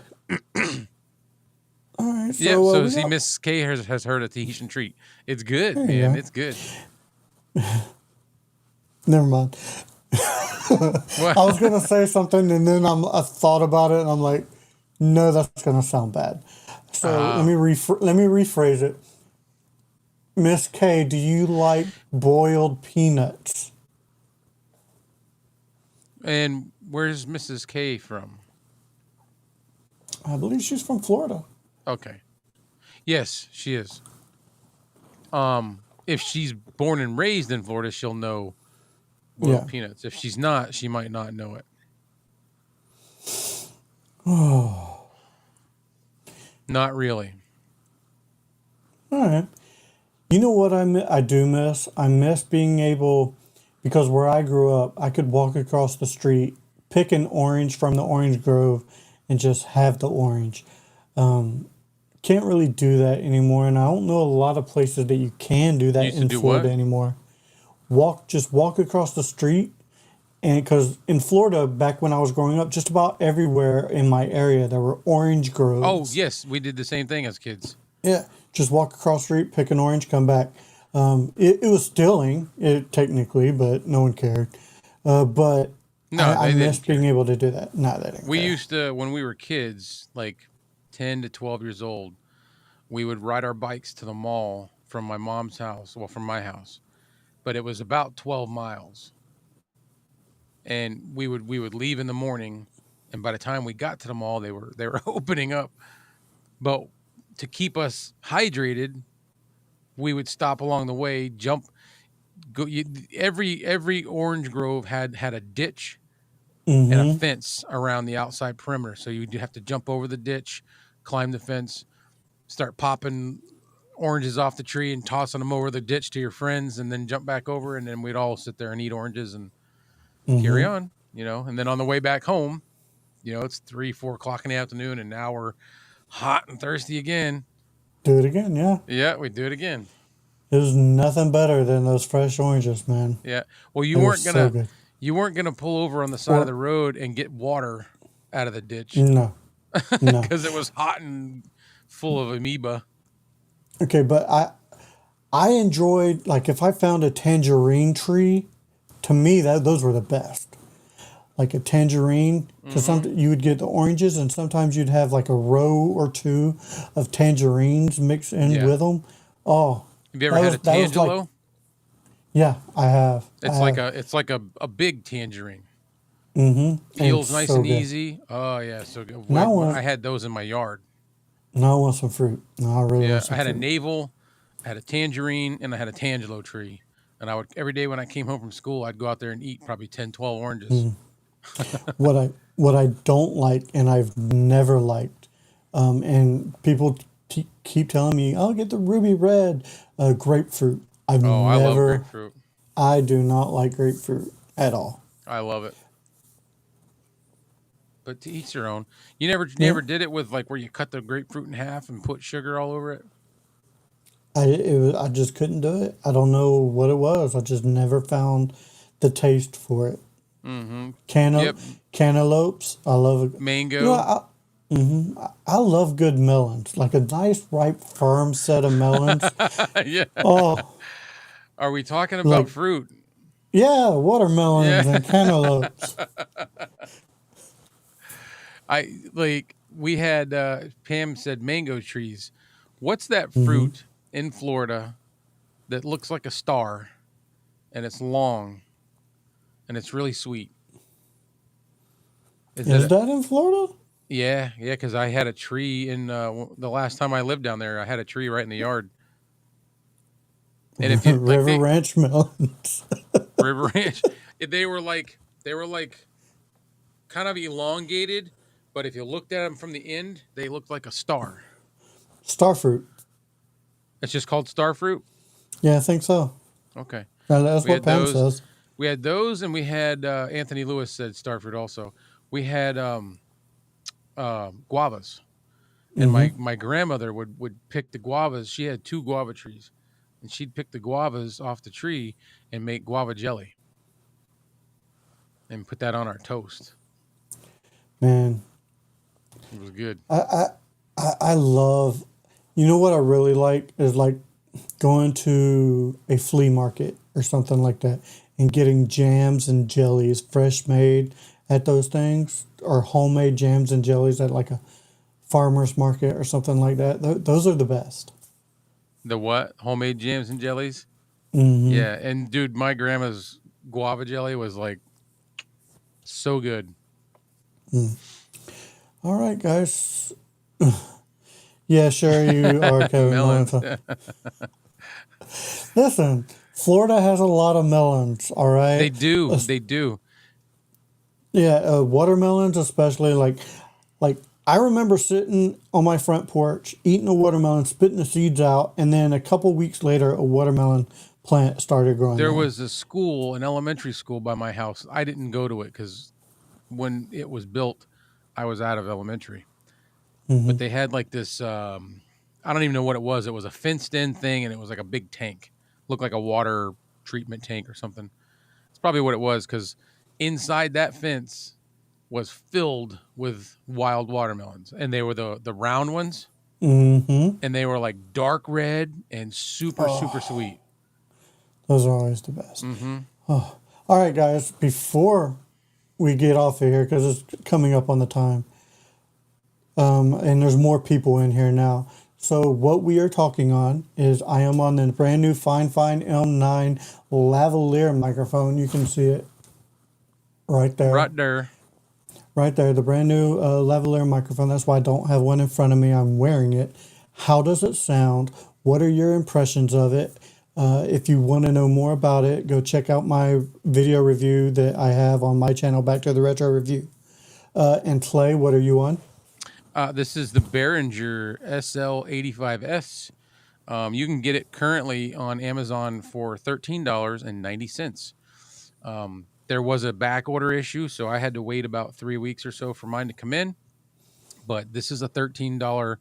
right, Yeah. so So we see, got. Miss K has heard a Tahitian treat. It's good, There you man. go. It's good. Never mind. What? I was gonna say something, and then I thought about it, and I'm like, no, that's gonna sound bad. So let me rephrase it. Miss K, do you like boiled peanuts? And where's Mrs. K from? I believe she's from Florida. Okay. Yes, she is. If she's born and raised in Florida, she'll know boiled Yeah. peanuts. If she's not, she might not know it. Not really. All right. You know what I do miss? I miss being able, because where I grew up, I could walk across the street, pick an orange from the orange grove, and just have the orange. Can't really do that anymore, and I don't know a lot of places that you can do You that used to in do Florida what? anymore. Just walk across the street, and because in Florida, back when I was growing up, just about everywhere in my area there were orange Oh, groves. yes, we did the same thing as kids. Yeah, just walk across the street, pick an orange, come back. It was stealing, technically, but no one cared. But No, I they miss didn't being care. able to do that. No, they didn't We care. used to, when we were kids, like 10 to 12 years old, we would ride our bikes to the mall from my mom's house, well, from my house, but it was about 12 miles. And we would leave in the morning, and by the time we got to the mall, they were opening up. But to keep us hydrated, we would stop along the way, jump. Every orange grove had a ditch and a Mm-hmm. fence around the outside perimeter, so you'd have to jump over the ditch, climb the fence, start popping oranges off the tree and tossing them over the ditch to your friends, and then jump back over, and then we'd all sit there and eat oranges and carry Mm-hmm. on, and then on the way back home, it's 3, 4 o'clock in the afternoon, and now we're hot and thirsty again. Do it again, yeah. Yeah, we do it again. There's nothing better than those fresh oranges, man. Yeah. Well, you They're weren't so gonna good. you weren't gonna pull over on the side of Or the road and get water out of the ditch no, no. because it was hot and full of amoeba. Okay, but I enjoyed, like, if I found a tangerine tree, to me those were the best. Like a tangerine, because Mm-hmm. you would get the oranges, and sometimes you'd have like a row or two of tangerines mixed in Yeah. with them. Oh, Have you ever had a that was like, tangelo? yeah, I have, It's like a big tangerine. and it's Peels nice so and good. easy. Oh yeah, so good. Now I I want, had those in my yard. now I want some fruit. No, I really Yeah, want I some had a fruit. navel, I had a tangerine, and I had a tangelo tree. And I would every day when I came home from school, I'd go out there and eat probably 10, 12 oranges. What I don't like, and I've never liked, and people keep telling me, "Oh, get the ruby red grapefruit." I've Oh, I love never. grapefruit. I do not like grapefruit at all. I love it. But to each their own. You never Yeah, never did it with like where you cut the grapefruit in half and put sugar all over it? I just couldn't do it. I don't know what it was. I just never found the taste for it. Mm-hmm. Canna, Yep. cantaloupes. I love it. You know, Mango. I love good melons, like a nice, ripe, firm set of melons. Yeah. Oh, Are we talking about like, fruit? yeah, Yeah. watermelons and cantaloupes. We had Pam said mango trees. What's that Hmm. fruit in Florida that looks like a star and it's long and it's really sweet? Is that Is that in Florida? yeah, yeah, because I had a tree in the last time I lived down there, I had a tree right in the yard. And if you like River Ranch melons. River Ranch, they were like kind of elongated, but if you looked at them from the end, they looked like a star. Starfruit. It's just called star fruit. Yeah, I think so. Okay. That's We what had Pam those. says. We had those, and we had Anthony Lewis said starfruit also. We had guavas, and Hmm. my grandmother would pick the guavas. She had 2 guava trees, and she'd pick the guavas off the tree and make guava jelly and put that on our toast. Man, It was good. I love. You know what I really like is like going to a flea market or something like that and getting jams and jellies fresh made at those things, or homemade jams and jellies at like a farmer's market or something like that. Those are the best. The what? Homemade jams and jellies? Hmm. Yeah, and dude, my grandma's guava jelly was like so good. All right, guys. Yeah, sure, you are Kevin Melons. Mullins. Listen, Florida has a lot of melons, all They right? do. Es- They do. Yeah, watermelons especially. Like I remember sitting on my front porch, eating a watermelon, spitting the seeds out, and then a couple weeks later, a watermelon plant started growing There there. was a school, an elementary school by my house. I didn't go to it because when it was built, I was out of elementary. Hmm. But they had like this I don't even know what it was. It was a fenced in thing and it was like a big tank. Looked like a water treatment tank or something. It's probably what it was because inside that fence was filled with wild watermelons. And they were the round ones. Hmm. And they were like dark red and super, super Oh, sweet. those are always the best. Mm-hmm. Oh. All right, guys, before we get off of here, because it's coming up on the time, and there's more people in here now. So what we are talking on is I am on the brand new Fine M9 lavalier microphone. You can see it right there. Right there. Right there, the brand new lavalier microphone. That's why I don't have one in front of me. I'm wearing it. How does it sound? What are your impressions of it? If you want to know more about it, go check out my video review that I have on my channel, Back to the Retro Review. And Clay, what are you on? This is the Behringer SL85S. You can get it currently on Amazon for $13.90. There was a back order issue, so I had to wait about 3 weeks or so for mine to come in. But this is a $13,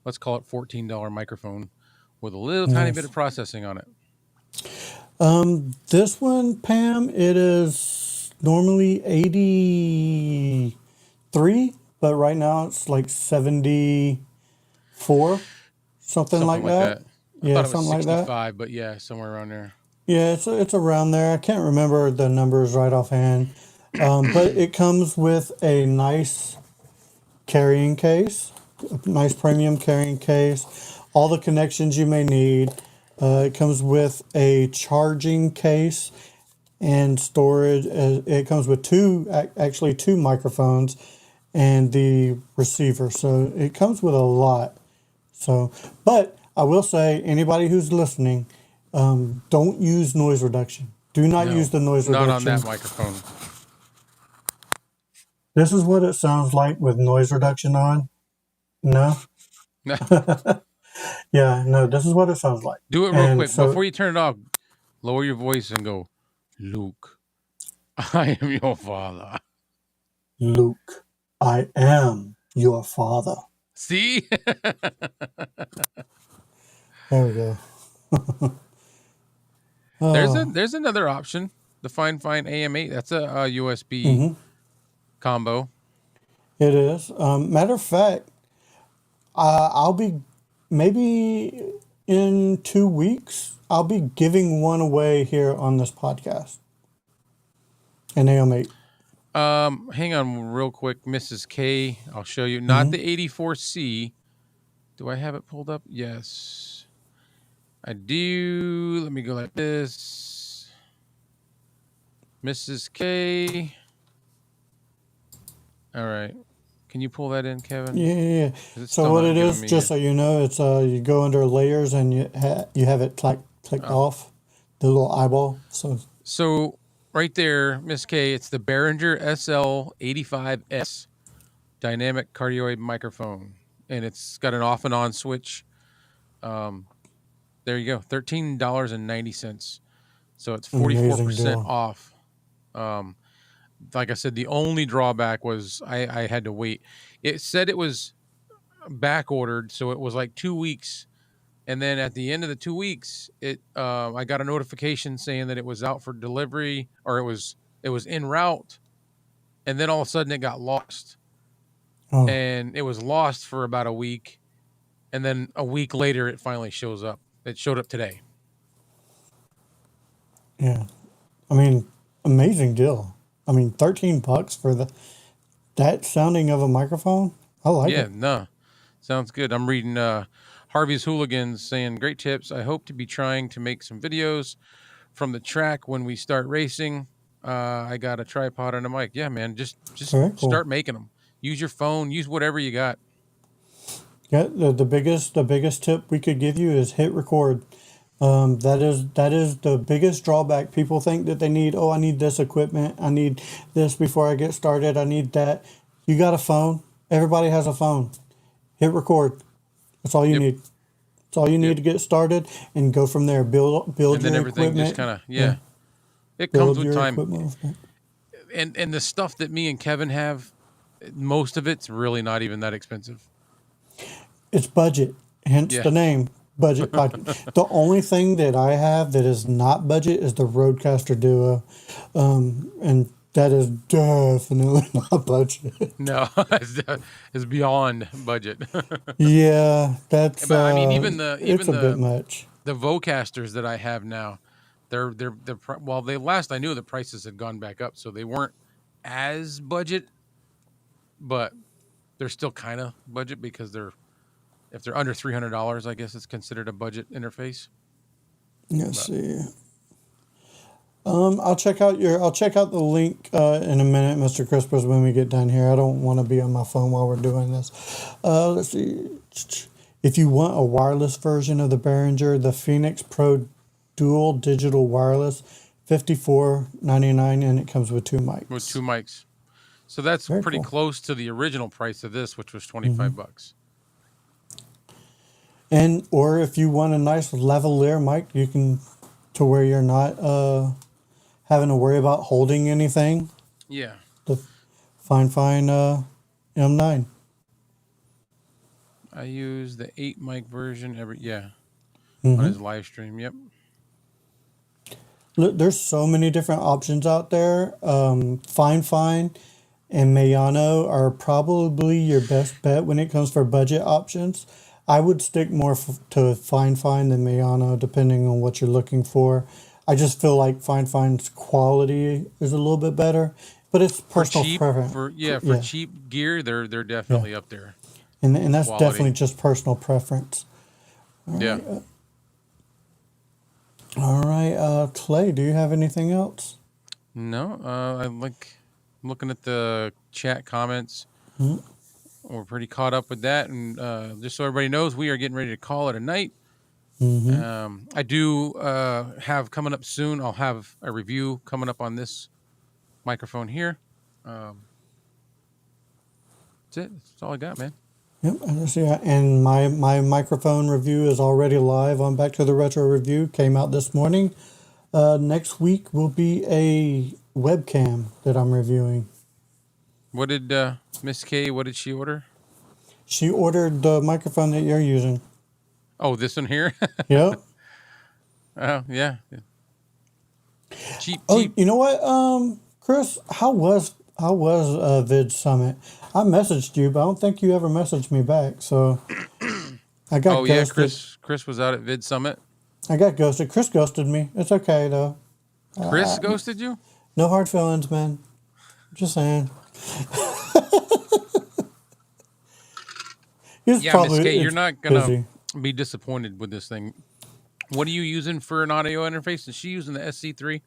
let's call it $14 microphone with a little tiny bit Nice. of processing on it. This one, Pam, it is normally 83, but right now it's like 74, something Something like like that. that. I Yeah, thought it was something like that. 65, but yeah, somewhere around there. Yeah, it's around there. I can't remember the numbers right offhand, but it comes with a nice carrying case, a nice premium carrying case, all the connections you may need. It comes with a charging case and storage. It comes with actually two microphones and the receiver. So it comes with a lot. So, but I will say, anybody who's listening, don't use noise reduction. Do not use No, the noise not on reduction. that microphone. This is what it sounds like with noise reduction on. No? Yeah, no, this is what it sounds like. Do it real And quick. so, Before you turn it off, lower your voice and go, Luke, I am your father. Luke, I am your father. See? There we go. There's another option. The Fine AM8. That's a USB combo. It is. Matter of fact, I'll be maybe in 2 weeks. I'll be giving one away here on this podcast. An AM8. Hang on real quick, Mrs. K. I'll show you. Not the 84C. Do I have it pulled up? Yes, I do. Let me go like this. Mrs. K. All right. Can you pull that in, Kevin? Yeah. It's So still what not it giving is, me just a- so you know, it's you go under layers and you have it clicked off the little eyeball. So right there, Miss K, it's the Behringer SL85S dynamic cardioid microphone, and it's got an off and on switch. There you go, $13.90. So it's Amazing 44% deal. off. Like I said, the only drawback was I had to wait. It said it was back ordered, so it was like 2 weeks. And then at the end of the 2 weeks, I got a notification saying that it was out for delivery, or it was en route, and then all of a sudden it got lost, Oh, and it was lost for about a week, and then a week later it finally shows up. It showed up today. yeah. I mean, amazing deal. I mean, $13 for that sounding of a microphone. I like Yeah, it. no. Sounds good. I'm reading Harvey's Hooligans saying, great tips. I hope to be trying to make some videos from the track when we start racing. I got a tripod and a mic. Yeah, man. Just Very cool. start making them. Use your phone. Use whatever you got. Yeah, the biggest tip we could give you is hit record. That is the biggest drawback. People think that they need, oh, I need this equipment, I need this before I get started, I need that. You got a phone. Everybody has a phone. Hit record. That's all you Yep. need. That's all you need Yep. to get started and go from there. Build And then your everything equipment. just kind of, yeah. It Build comes with your time. equipment. And the stuff that me and Kevin have, most of it's really not even that expensive. It's budget, hence Yeah. the name Budget Podcast. The only thing that I have that is not budget is the Rodecaster Duo, and that is definitely not budget. No, it's beyond budget. Yeah, that's. But I mean, even it's a bit much. the Vocasters that I have now, they're well, they last I knew the prices had gone back up, so they weren't as budget, but they're still kind of budget because if they're under $300, I guess it's considered a budget interface. Let's see. I'll check out the link in a minute, Mr. Crispers, when we get done here. I don't want to be on my phone while we're doing this. Let's see. If you want a wireless version of the Behringer, the Phoenix Pro Dual Digital Wireless, $54.99, and it comes with 2 mics. With 2 mics. So that's Very pretty cool. close to the original price of this, which was $25. And or if you want a nice lavalier mic, you can, to where you're not having to worry about holding anything. Yeah. The fine M9. I use the 8 mic version on his live stream. Yep. Look, there's so many different options out there. Fine and Mayano are probably your best bet when it comes for budget options. I would stick more to Fine than Mayano, depending on what you're looking for. I just feel like Fine's quality is a little bit better, but it's personal preference. For cheap gear, they're definitely up there. And that's quality. definitely just personal preference. Yeah. All right, Clay, do you have anything else? No, I'm looking at the chat comments. We're pretty caught up with that, and just so everybody knows, we are getting ready to call it a night. I do have coming up soon. I'll have a review coming up on this microphone here. That's it. That's all I got, man. Yep, and my microphone review is already live on Back to the Retro Review. Came out this morning. Next week will be a webcam that I'm reviewing. What did Miss K? What did she order? She ordered the microphone that you're using. Oh, this one here. Yep. Oh yeah. Cheap. Oh, you know what, Chris? How was Vid Summit? I messaged you, but I don't think you ever messaged me back. So I got ghosted. Yeah, Chris was out at Vid Summit. I got ghosted. Chris ghosted me. It's okay though. Chris ghosted you? No hard feelings, man. Just saying. Miss K, you're not gonna busy. be disappointed with this thing. What are you using for an audio interface? Is she using the SC3?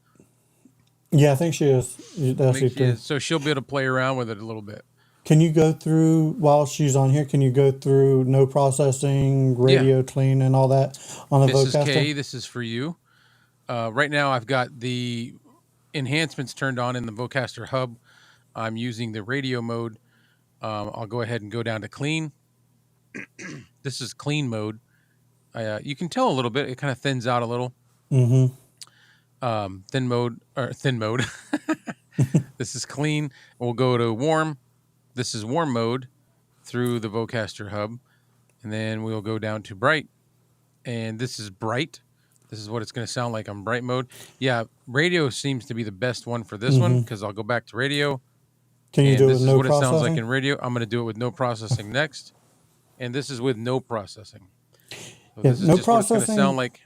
Yeah, I think she is. I think she is. So she'll be able to play around with it a little bit. Can you go through, while she's on here, can you go through no processing, radio clean, and all that on the Mrs. Vocaster? K, this is for you. Right now, I've got the enhancements turned on in the Vocaster hub. I'm using the radio mode. I'll go ahead and go down to clean. This is clean mode. You can tell a little bit. It kind of thins out a little. Thin mode. This is clean. We'll go to warm. This is warm mode through the Vocaster hub. And then we'll go down to bright. And this is bright. This is what it's going to sound like on bright mode. Yeah, radio seems to be the best one for this one because I'll go back to radio. Can you do it with no processing? This is what it sounds like in radio. I'm going to do it with no processing next. And this is with no processing. So this is no just what it's going to processing, sound like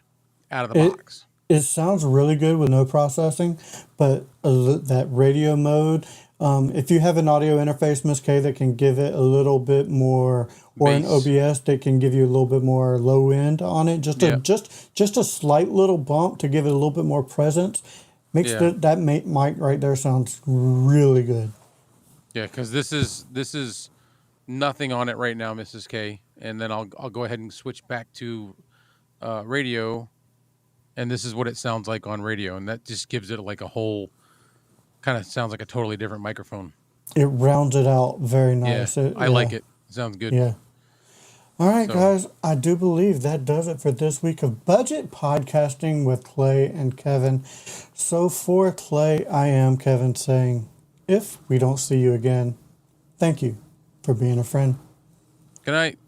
out of the box. It sounds really good with no processing, but that radio mode, If you have an audio interface, Miss K, that can give it a little bit more, or an Bass. OBS that can give you a little bit more low end on it, Yeah. just a slight little bump to give it a little bit more presence, makes Yeah. that mic right there sounds really good. Yeah, because this is nothing on it right now, Mrs. K. And then I'll go ahead and switch back to radio, and this is what it sounds like on radio, and that just gives it like a whole kind of sounds like a totally different microphone. It rounds it out very Yeah, nice. I like it. Sounds good. Yeah. All right, So guys, I do believe that does it for this week of budget podcasting with Clay and Kevin. So for Clay, I am Kevin saying, if we don't see you again, thank you for being a friend. good night.